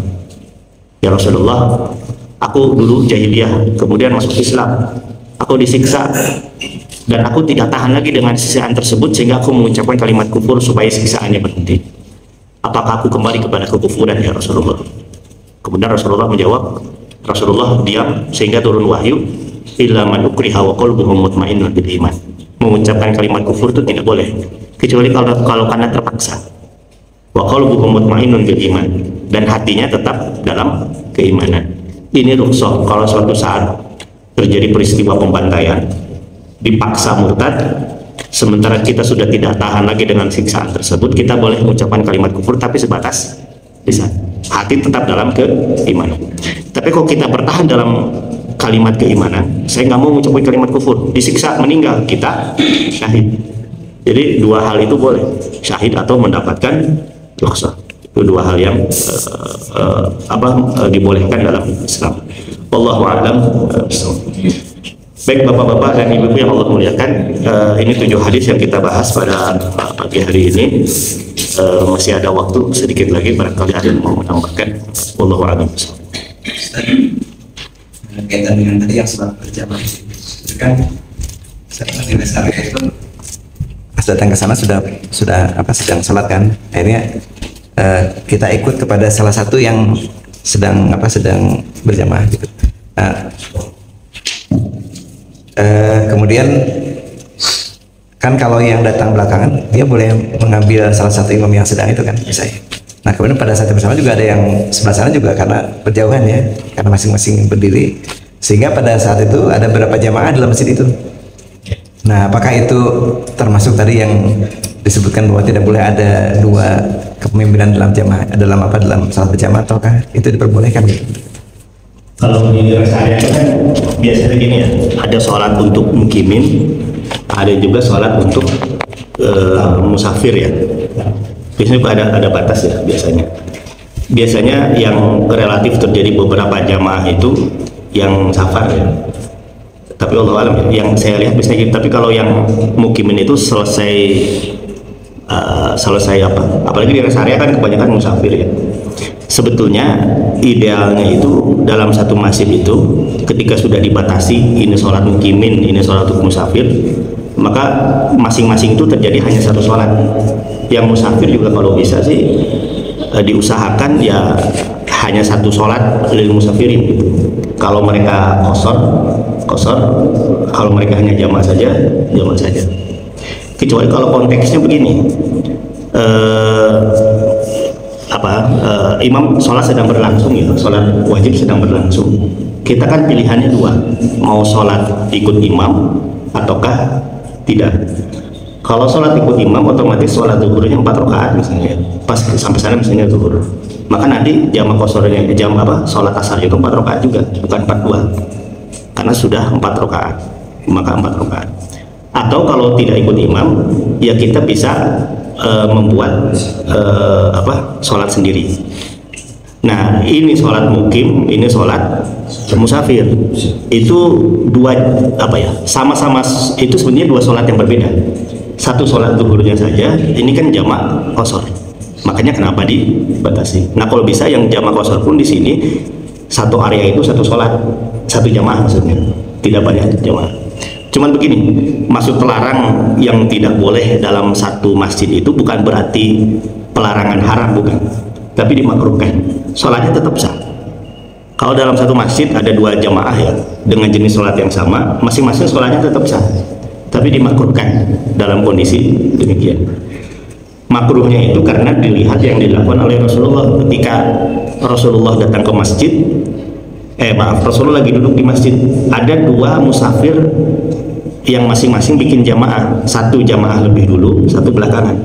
ya Rasulullah, aku dulu jahiliyah kemudian masuk Islam, aku disiksa dan aku tidak tahan lagi dengan siksaan tersebut sehingga aku mengucapkan kalimat kufur supaya siksaannya berhenti. Apakah aku kembali kepada kekufuran ya Rasulullah? Kemudian Rasulullah menjawab, Rasulullah diam sehingga turun wahyu, illa man ukriha wa qalbuhu mutmainnun bil iman. Mengucapkan kalimat kufur itu tidak boleh kecuali kalau karena terpaksa. Wa qalbuhu mutmainnun bil iman, dan hatinya tetap dalam keimanan. Ini rukhsah kalau suatu saat terjadi peristiwa pembantaian, dipaksa murtad, sementara kita sudah tidak tahan lagi dengan siksaan tersebut, kita boleh mengucapkan kalimat kufur tapi sebatas lisan, hati tetap dalam keimanan. Tapi kalau kita bertahan dalam kalimat keimanan, saya nggak mau mengucapkan kalimat kufur, disiksa meninggal, kita syahid. Jadi dua hal itu boleh, syahid atau mendapatkan rukhsah. Itu dua hal yang dibolehkan dalam Islam. Wallahu a'lam. Baik bapak-bapak dan ibu-ibu yang Allah muliakan, ini 7 hadis yang kita bahas pada pagi hari ini. Masih ada waktu sedikit lagi, barangkali ada yang mau menambahkan. Wallahu a'lam. Kaitan dengan tadi yang sholat berjamaah itu kan setelah di rest area itu datang ke sana sedang sholat kan, akhirnya kita ikut kepada salah satu yang sedang berjamaah gitu. Kemudian kan kalau yang datang belakangan dia boleh mengambil salah satu imam yang sedang itu kan, misalnya. Nah kemudian pada saat bersama juga ada yang sebelah sana juga karena berjauhan ya, karena masing-masing berdiri, sehingga pada saat itu ada beberapa jamaah dalam masjid itu. Nah apakah itu termasuk tadi yang disebutkan bahwa tidak boleh ada 2 kepemimpinan dalam jamaah, dalam salat berjamaah, ataukah itu diperbolehkan gitu? Kalau di rest area kan biasanya gini ya, ada sholat untuk mukimin, ada juga sholat untuk musafir ya. Biasanya ada batas ya biasanya. Biasanya yang relatif terjadi beberapa jamaah itu yang safar ya. Tapi Allah alam ya, yang saya lihat biasanya gitu. Tapi kalau yang mukimin itu selesai apa? Apalagi di rest area kan kebanyakan musafir ya. Sebetulnya idealnya itu dalam satu masjid itu ketika sudah dibatasi ini sholat mukimin, ini sholat untuk musafir, maka masing-masing itu terjadi hanya satu sholat. Yang musafir juga kalau bisa sih diusahakan ya hanya satu sholat lil musafirin gitu. Kalau mereka kosor, kalau mereka hanya jamaah saja. Kecuali kalau konteksnya begini, imam sholat sedang berlangsung ya, sholat wajib sedang berlangsung. Kita kan pilihannya 2, mau sholat ikut imam ataukah tidak. Kalau sholat ikut imam otomatis sholat zuhurnya 4 rakaat misalnya, pas sampai sana misalnya zuhur, maka nanti jamaah kosornya sholat asar itu 4 rakaat juga, bukan 42, karena sudah 4 rakaat, maka 4 rakaat. Atau kalau tidak ikut imam ya kita bisa membuat sholat sendiri. Nah ini sholat mukim, ini sholat musafir, itu sama-sama itu sebenarnya 2 sholat yang berbeda. Satu sholat zuhurnya saja, ini kan jamaah qashar, makanya kenapa dibatasi. Nah kalau bisa yang jamaah qashar pun di sini satu area itu satu sholat, satu jamaah maksudnya, tidak banyak jamaah. Cuman begini, maksud pelarang yang tidak boleh dalam satu masjid itu bukan berarti pelarangan haram, bukan, tapi dimakruhkan. Sholatnya tetap sah. Kalau dalam satu masjid ada 2 jamaah ya dengan jenis sholat yang sama, masing-masing sholatnya tetap sah, tapi dimakruhkan dalam kondisi demikian. Makruhnya itu karena dilihat yang dilakukan oleh Rasulullah ketika Rasulullah datang ke masjid. Rasulullah lagi duduk di masjid, ada 2 musafir yang masing-masing bikin jamaah, satu jamaah lebih dulu, satu belakangan.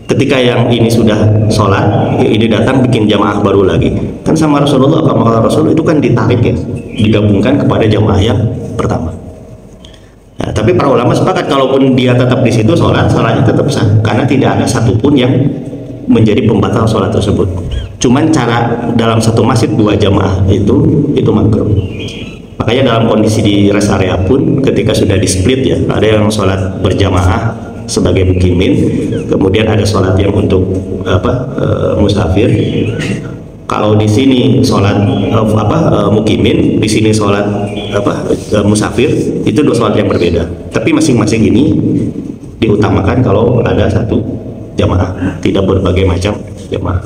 Ketika yang ini sudah sholat, ini datang bikin jamaah baru lagi, kan sama Rasulullah, maka Rasulullah itu kan ditarik ya, digabungkan kepada jamaah yang pertama. Nah, tapi para ulama sepakat kalaupun dia tetap di situ sholatnya tetap sah, karena tidak ada satupun yang menjadi pembatal sholat tersebut. Cuman cara dalam satu masjid 2 jamaah itu makruh. Makanya dalam kondisi di rest area pun ketika sudah di split ya, ada yang sholat berjamaah sebagai mukimin, kemudian ada sholat yang untuk musafir. Kalau di sini sholat mukimin, di sini sholat musafir, itu 2 sholat yang berbeda. Tapi masing-masing ini diutamakan kalau ada satu jamaah, tidak berbagai macam jamaah.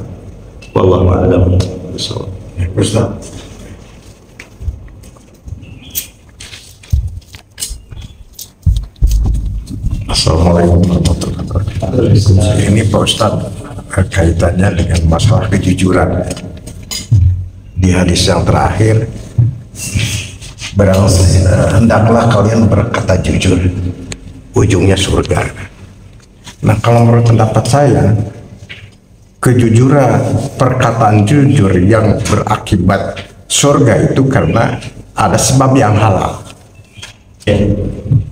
Wallahu a'lam. Ustaz, Assalamualaikum warahmatullahi wabarakatuh. Ini Pak Ustadz, kaitannya dengan masalah kejujuran. Di hadis yang terakhir, hendaklah kalian berkata jujur, ujungnya surga. Nah kalau menurut pendapat saya, kejujuran, perkataan jujur yang berakibat surga itu karena ada sebab yang halal.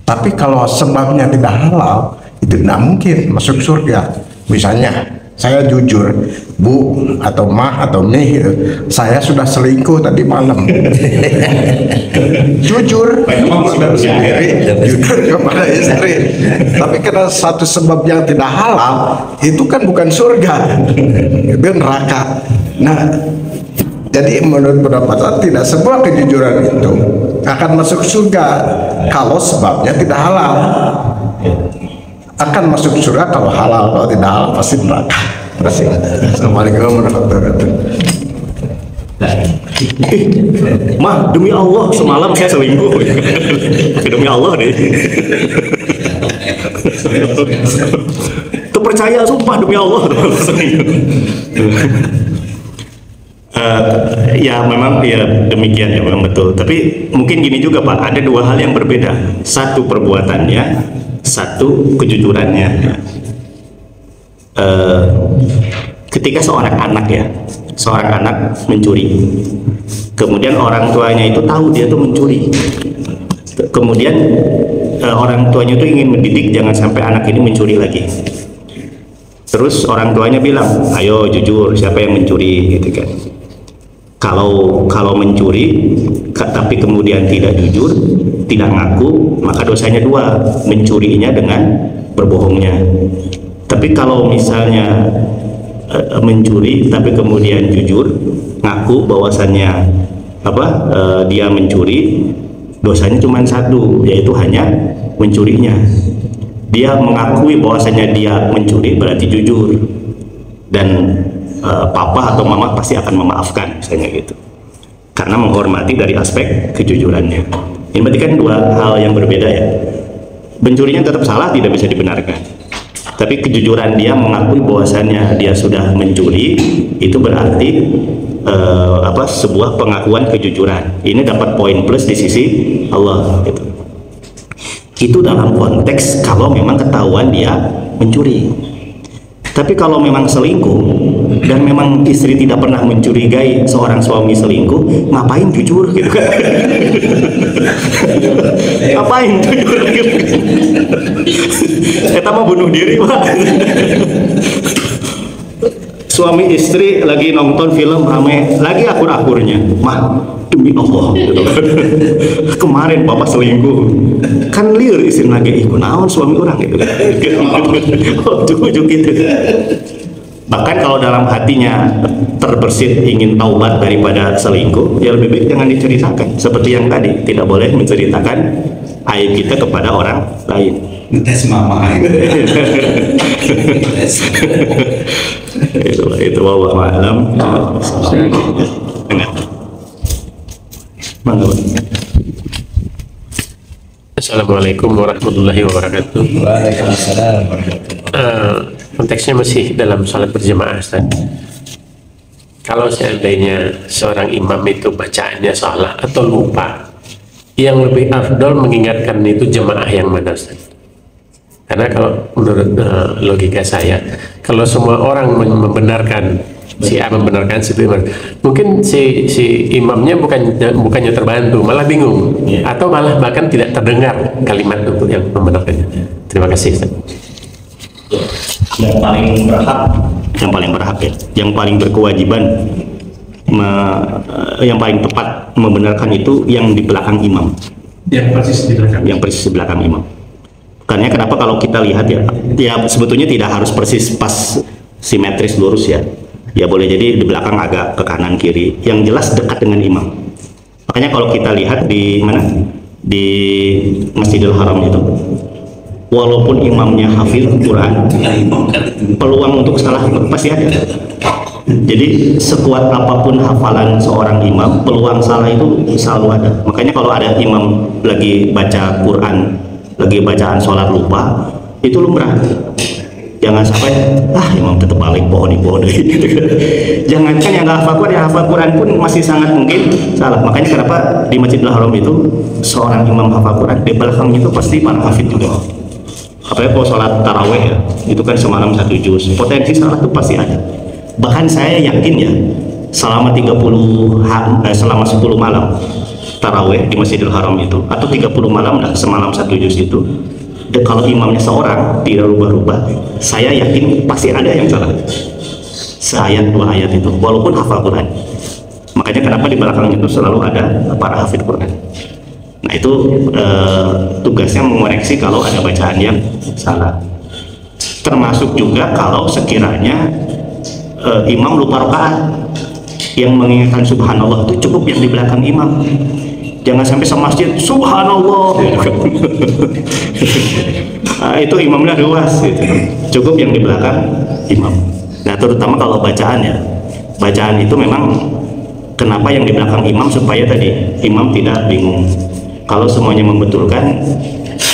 Tapi kalau sebabnya tidak halal, itu tidak mungkin masuk surga. Misalnya saya jujur, Bu atau Mah atau Nih, gitu, saya sudah selingkuh tadi malam. Jujur pada sendiri, jujur kepada istri. Tapi karena satu sebab yang tidak halal, itu kan bukan surga, itu neraka. Nah, jadi menurut pendapat saya tidak semua kejujuran itu akan masuk surga kalau sebabnya tidak halal. Akan masuk surga kalau halal, kalau tidak halal pasti neraka. Terima kasih. Assalamualaikum warahmatullahi wabarakatuh. Mah, demi Allah semalam saya selingkuh. Demi Allah deh. Tuh percaya, sumpah demi Allah. Ya memang ya demikian ya, memang betul. Tapi mungkin gini juga Pak, ada dua hal yang berbeda. Satu perbuatannya, satu kejujurannya. Ketika seorang anak mencuri, kemudian orang tuanya itu tahu dia tuh mencuri, kemudian orang tuanya itu ingin mendidik jangan sampai anak ini mencuri lagi. Terus orang tuanya bilang, ayo jujur siapa yang mencuri, gitu kan. Kalau mencuri tapi kemudian tidak jujur, tidak ngaku, maka dosanya dua, mencurinya dengan berbohongnya. Tapi kalau misalnya mencuri tapi kemudian jujur, ngaku bahwasannya dia mencuri, dosanya cuma satu, yaitu hanya mencurinya. Dia mengakui bahwasannya dia mencuri berarti jujur, dan papa atau mama pasti akan memaafkan misalnya gitu, karena menghormati dari aspek kejujurannya. Ini berarti kan dua hal yang berbeda ya. Mencurinya tetap salah, tidak bisa dibenarkan, tapi kejujuran dia mengakui bahwasannya dia sudah mencuri, itu berarti sebuah pengakuan kejujuran. Ini dapat poin plus di sisi Allah gitu. Itu dalam konteks kalau memang ketahuan dia mencuri. Tapi kalau memang selingkuh dan memang istri tidak pernah mencurigai seorang suami selingkuh, ngapain jujur gitu kan? Ngapain jujur gitu? Kita mau bunuh diri Pak. Suami istri lagi nonton film rame, lagi akur-akurnya, Mah demi Allah gitu. Kemarin papa selingkuh, kan liur istri lagi ikut naon suami orang gitu kan. Ujung gitu. Bahkan kalau dalam hatinya terbersit ingin taubat daripada selingkuh, ya lebih baik jangan diceritakan. Seperti yang tadi, tidak boleh menceritakan aib kita kepada orang lain. Ngetes mama. Itu wallahu a'lam. Assalamualaikum warahmatullahi wabarakatuh. Waalaikumsalam. Konteksnya masih dalam salat berjamaah, Ustaz. Kalau seandainya seorang imam itu bacaannya salah atau lupa, yang lebih afdol mengingatkan itu jemaah yang mana, Ustaz? Karena kalau menurut logika saya, kalau semua orang membenarkan, si A membenarkan, si B mungkin si imamnya bukannya terbantu, malah bingung, atau malah bahkan tidak terdengar kalimat untuk yang membenarkannya. Terima kasih, Ustaz. Yang paling berhak ya, yang paling berkewajiban, yang paling tepat membenarkan itu yang di belakang imam, Yang persis di belakang imam. Karena kenapa kalau kita lihat ya sebetulnya tidak harus persis pas simetris lurus ya boleh jadi di belakang agak ke kanan kiri, yang jelas dekat dengan imam. Makanya kalau kita lihat di mana, di Masjidil Haram itu, walaupun imamnya hafil Quran, peluang untuk salah pasti ada. Jadi sekuat apapun hafalan seorang imam, peluang salah itu selalu ada. Makanya kalau ada imam lagi baca Quran, lagi bacaan sholat lupa, itu lumrah. Jangan sampai imam tetap balik pohon gitu. Jangankan yang nggak hafal Quran pun masih sangat mungkin salah. Makanya kenapa di Masjidil Haram itu seorang imam hafal Quran, di belakangnya itu pasti para hafid juga. Apalagi kalau sholat taraweh ya, itu kan semalam 1 juz, potensi salah itu pasti ada. Bahkan saya yakin ya, selama 10 malam taraweh di Masjidil Haram itu, atau 30 malam semalam 1 juz itu Dan kalau imamnya seorang tidak rubah-rubah, saya yakin pasti ada yang salah. Seayat 2 ayat itu, walaupun hafal Quran. Makanya kenapa di belakangnya itu selalu ada para hafid Quran. Nah itu tugasnya mengoreksi kalau ada bacaan yang salah. Termasuk juga kalau sekiranya imam lupa rakaat, yang mengingatkan subhanallah itu cukup yang di belakang imam. Jangan sampai semasjid subhanallah. Nah, itu imamnya luas gitu. Cukup yang di belakang imam. Nah terutama kalau bacaan ya, bacaan itu memang kenapa yang di belakang imam, supaya tadi imam tidak bingung. Kalau semuanya membetulkan,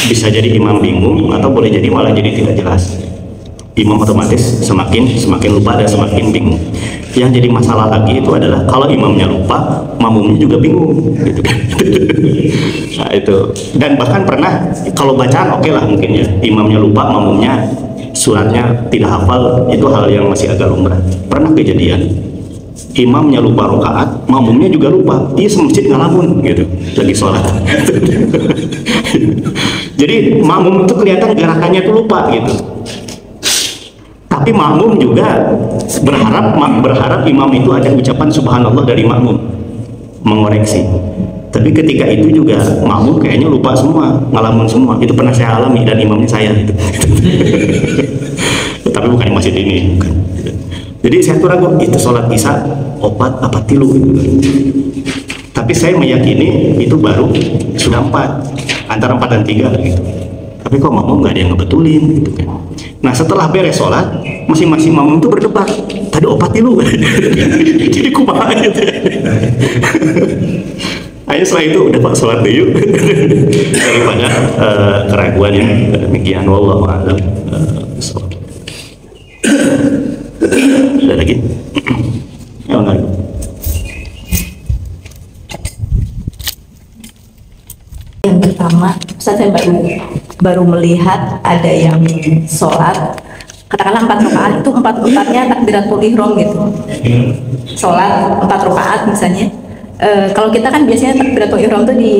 bisa jadi imam bingung atau boleh jadi malah jadi tidak jelas. Imam otomatis semakin lupa dan semakin bingung. Yang jadi masalah lagi itu adalah kalau imamnya lupa, makmumnya juga bingung gitu kan. Nah itu, dan bahkan pernah kalau bacaan oke lah mungkin ya, imamnya lupa, makmumnya suratnya tidak hafal, itu hal yang masih agak lumrah. Pernah kejadian imamnya lupa rakaat, makmumnya juga lupa, dia semasjid ngalamun gitu lagi sholat. Jadi makmum itu kelihatan gerakannya tuh lupa gitu, tapi makmum juga berharap imam itu ada ucapan subhanallah dari makmum mengoreksi. Tapi ketika itu juga makmum kayaknya lupa semua, ngalamun semua. Itu pernah saya alami dan imamnya saya gitu. Tapi bukan di masjid ini, bukan. Jadi saya tuh ragu, itu sholat isya opat apa tilu gitu. Tapi saya meyakini itu baru sudah 4, antara 4 dan 3 gitu. Tapi kok makmum nggak ada yang ngebetulin gitu kan. Nah setelah beres sholat, masing-masing makmum itu berdebat, tadi opat tilu. Jadi kumaha gitu. Ayo setelah itu udah Pak sholat dulu yuk. Daripada keraguan yang demikian. Wallahu a'lam. Ada lagi? Ya enggak. Yang pertama, saya baru melihat ada yang sholat, katakanlah 4 rakaat, itu 4-4-nya takbiratul ihram gitu. Sholat 4 rakaat misalnya. Kalau kita kan biasanya takbiratul ihram itu di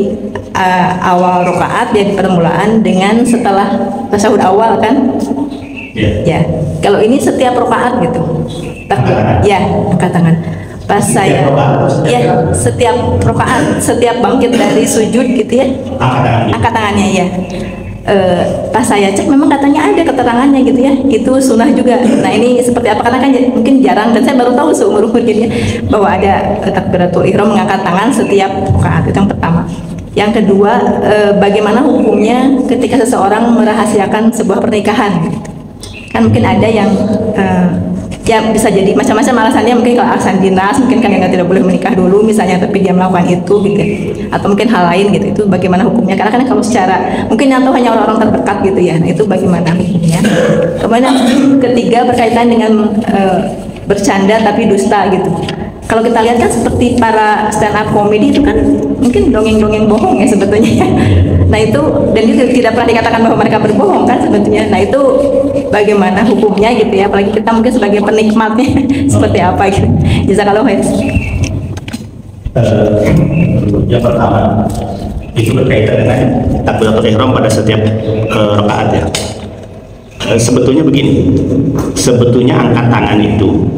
awal rakaat, ya di permulaan dengan setelah tasyahud awal kan. Ya, kalau ini setiap rakaat gitu. Ya, angkat tangan. Pas saya, ya setiap rakaat, setiap bangkit dari sujud gitu ya, angkat tangannya ya. Pas saya cek memang katanya ada keterangannya gitu ya, itu sunnah juga. Nah ini seperti apa, karena kan mungkin jarang dan saya baru tahu seumur-umur gitu ya, bahwa ada takbiratul ihram mengangkat tangan setiap rakaat. Itu yang pertama. Yang kedua, bagaimana hukumnya ketika seseorang merahasiakan sebuah pernikahan gitu. Kan mungkin ada yang ya bisa jadi macam-macam alasannya, mungkin kalau alasan dinas mungkin kan yang tidak boleh menikah dulu misalnya, tapi dia melakukan itu gitu, atau mungkin hal lain gitu. Itu bagaimana hukumnya, karena kan kalau secara mungkin atau hanya orang-orang terdekat gitu ya. Nah itu bagaimana hukumnya. Kemudian ketiga berkaitan dengan bercanda tapi dusta gitu. Kalau kita lihat kan seperti para stand up comedy itu kan mungkin dongeng-dongeng bohong ya sebetulnya. Nah itu, dan itu tidak pernah dikatakan bahwa mereka berbohong kan sebetulnya. Nah itu bagaimana hukumnya gitu ya, apalagi kita mungkin sebagai penikmatnya seperti apa gitu. Jazakallahu khair. Yang pertama itu berkaitan dengan takbiratul ihram pada setiap rakaat ya. Sebetulnya begini, sebetulnya angkat tangan itu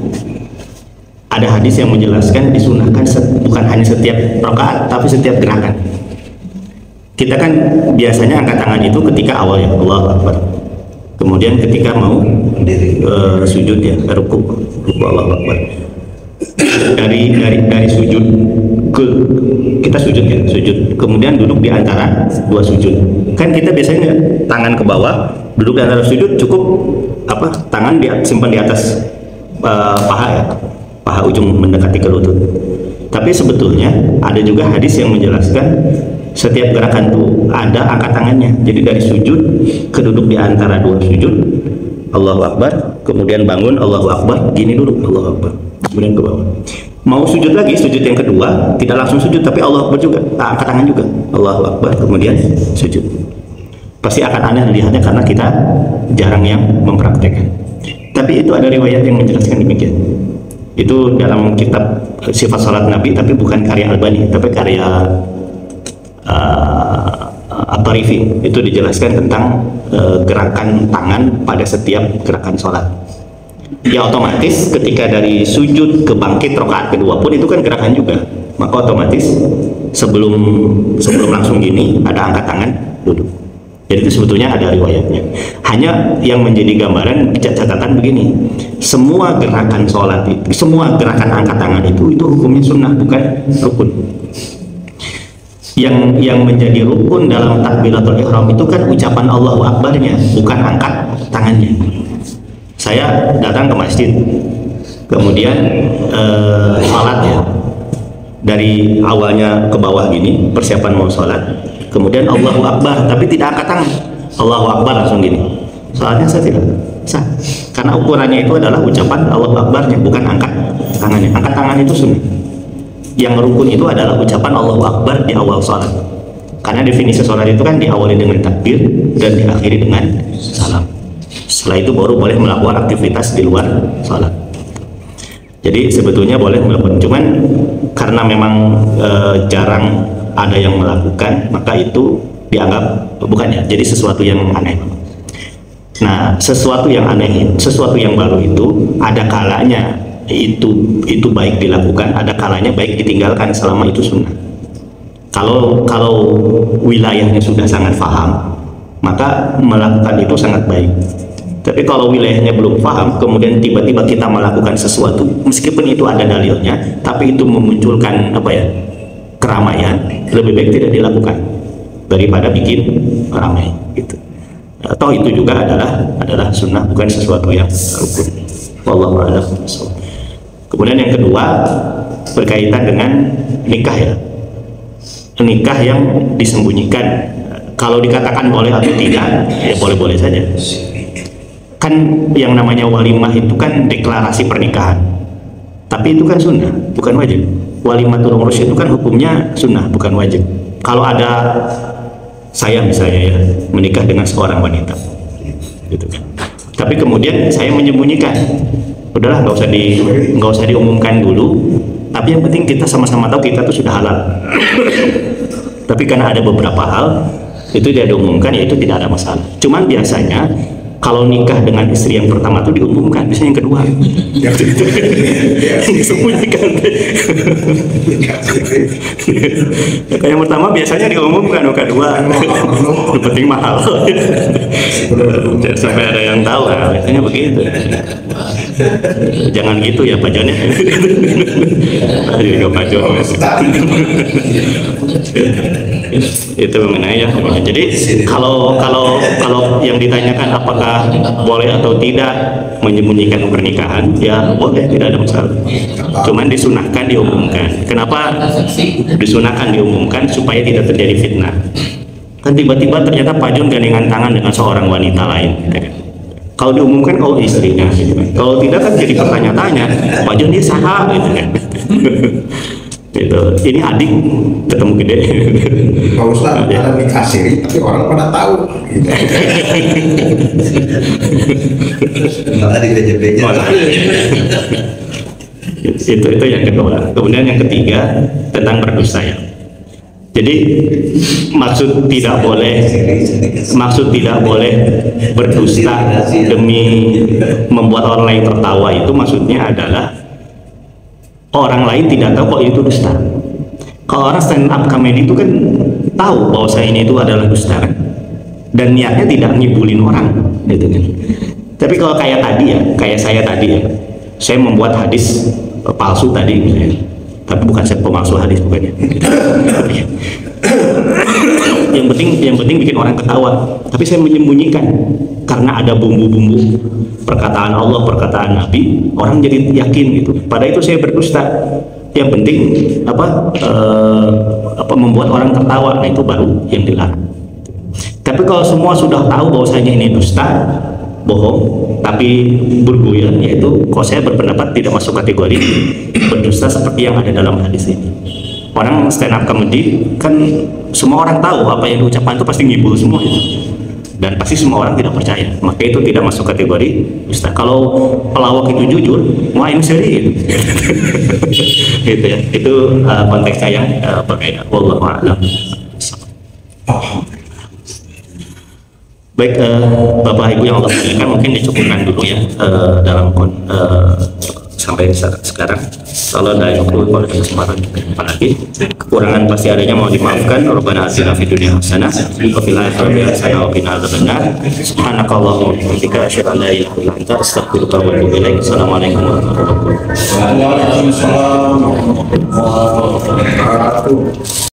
ada hadis yang menjelaskan disunahkan bukan hanya setiap rakaat tapi setiap gerakan. Kita kan biasanya angkat tangan itu ketika awal ya, Allahu Akbar. Kemudian ketika mau sujud ya, ruku Allahu Akbar. Dari sujud ke kita sujud ya, sujud. Kemudian duduk di antara 2 sujud. Kan kita biasanya tangan ke bawah, duduk di antara sujud cukup tangan simpan di atas paha ya. Paha ujung mendekati ke lutut. Tapi sebetulnya ada juga hadis yang menjelaskan setiap gerakan itu ada angkat tangannya. Jadi dari sujud ke duduk di antara 2 sujud, Allahu Akbar, kemudian bangun Allahu Akbar, gini dulu Allahu Akbar, kemudian ke bawah. Mau sujud lagi, sujud yang kedua tidak langsung sujud tapi Allahu Akbar juga, angkat tangan juga, Allahu Akbar, kemudian sujud. Pasti akan aneh dilihatnya karena kita jarang yang mempraktekkan. Tapi itu ada riwayat yang menjelaskan demikian. Itu dalam kitab Sifat Salat Nabi, tapi bukan karya Albani, tapi karya At-Tarifi itu dijelaskan tentang gerakan tangan pada setiap gerakan sholat. Ya otomatis ketika dari sujud ke bangkit rakaat kedua pun itu kan gerakan juga, maka otomatis sebelum langsung gini ada angkat tangan duduk. Jadi itu sebetulnya ada riwayatnya. Hanya yang menjadi gambaran catatan begini, semua gerakan sholat itu, semua gerakan angkat tangan itu hukumnya sunnah, bukan rukun. Yang menjadi rukun dalam takbiratul ihram itu kan ucapan Allahu Akbar-nya, bukan angkat tangannya. Saya datang ke masjid, kemudian sholat ya, dari awalnya ke bawah gini, persiapan mau sholat, kemudian Allahu Akbar, tapi tidak angkat tangan, Allahu Akbar langsung gini, sholatnya saya tidak sah, karena ukurannya itu adalah ucapan Allahu Akbar-nya, bukan angkat tangannya. Angkat tangan itu sunnah. Yang rukun itu adalah ucapan Allahu Akbar di awal sholat, karena definisi sholat itu kan diawali dengan takbir dan diakhiri dengan salam. Setelah itu baru boleh melakukan aktivitas di luar sholat. Jadi sebetulnya boleh melakukan, cuman karena memang jarang ada yang melakukan, maka itu dianggap bukan ya, jadi sesuatu yang aneh. Nah, sesuatu yang aneh, sesuatu yang baru itu ada kalanya itu baik dilakukan, ada kalanya baik ditinggalkan selama itu sunnah. Kalau wilayahnya sudah sangat paham, maka melakukan itu sangat baik. Tapi kalau wilayahnya belum paham, kemudian tiba-tiba kita melakukan sesuatu, meskipun itu ada dalilnya, tapi itu memunculkan keramaian, lebih baik tidak dilakukan daripada bikin ramai gitu. Atau itu juga adalah sunnah, bukan sesuatu yang rukun. Wallahu a'lam. Kemudian yang kedua berkaitan dengan nikah ya. Nikah yang disembunyikan. Kalau dikatakan boleh atau tidak, ya boleh-boleh saja. Kan yang namanya walimah itu kan deklarasi pernikahan. Tapi itu kan sunnah, bukan wajib. Walimatul urus itu kan hukumnya sunnah, bukan wajib. Kalau ada saya misalnya ya menikah dengan seorang wanita, gitu kan. Tapi kemudian saya menyembunyikan. Udahlah, nggak usah diumumkan dulu, tapi yang penting kita sama-sama tahu kita tuh sudah halal. Tapi karena ada beberapa hal itu dia diumumkan, ya itu tidak ada masalah. Cuman biasanya kalau nikah dengan istri yang pertama tuh diumumkan, biasanya yang kedua disembunyikan. Yang pertama biasanya diumumkan, yang kedua yang penting mahal. Sampai ada yang tahu, nah, biasanya begitu. Jangan gitu ya Pak Jon ya. Pak Jon. Itu mengenai ya. Jadi kalau yang ditanyakan apakah boleh atau tidak menyembunyikan pernikahan, ya boleh, tidak ada masalah. Cuman disunahkan diumumkan. Kenapa disunahkan diumumkan? Supaya tidak terjadi fitnah. Kan tiba-tiba ternyata Pak Jon gandengan tangan dengan seorang wanita lain. Kalau diumumkan, oh istrinya, gitu kan. Kalau tidak kan jadi bertanya-tanya, Pak Jon dia saha, gitu kan. Gitu. Ini adik ketemu gede. Kalau Ustaz ada nikah siri, tapi orang pada tahu. Malah dibeja-beja. Itu yang kedua. Kemudian yang ketiga tentang berdusta ya. Jadi maksud tidak boleh berdusta demi membuat orang lain tertawa, itu maksudnya adalah orang lain tidak tahu kok itu dusta. Kalau orang stand up comedy itu kan tahu bahwa saya ini itu adalah dusta kan, dan niatnya tidak ngibulin orang gitu kan. Tapi kalau kayak saya tadi ya, saya membuat hadis palsu tadi misalnya, tapi bukan saya pemalsu hadis bukannya. yang penting bikin orang ketawa, tapi saya menyembunyikan karena ada bumbu-bumbu perkataan Allah, perkataan Nabi, orang jadi yakin gitu. Pada itu saya berdusta. Yang penting membuat orang tertawa, nah itu baru yang dilarang. Tapi kalau semua sudah tahu bahwasanya ini dusta, bohong, tapi berguyon, yaitu kalau saya berpendapat tidak masuk kategori berdusta seperti yang ada dalam hadis ini. Orang stand up comedy kan semua orang tahu apa yang diucapkan itu pasti ngibul semua itu, dan pasti semua orang tidak percaya, maka itu tidak masuk kategori dusta. Kalau pelawak itu jujur, wah ini seri gitu. Gitu ya, itu konteksnya yang berbeda. Wallahu a'lam. Baik, Bapak Ibu yang Allah muliakan, mungkin dicukupkan dulu ya sampai sekarang. Kalau ada yang perlu pada kesempatan jumpa lagi. Kekurangan pasti adanya, mohon dimaafkan. Rabbana atina fid dunya hasanah wa fil akhirati hasanah wa qina adzabannar. Subhanakallahumma wa bihamdika asyhadu an la ilaha illa anta astaghfiruka wa atubu ilaik. Assalamualaikum warahmatullahi wabarakatuh. Waalaikumsalam warahmatullahi wabarakatuh.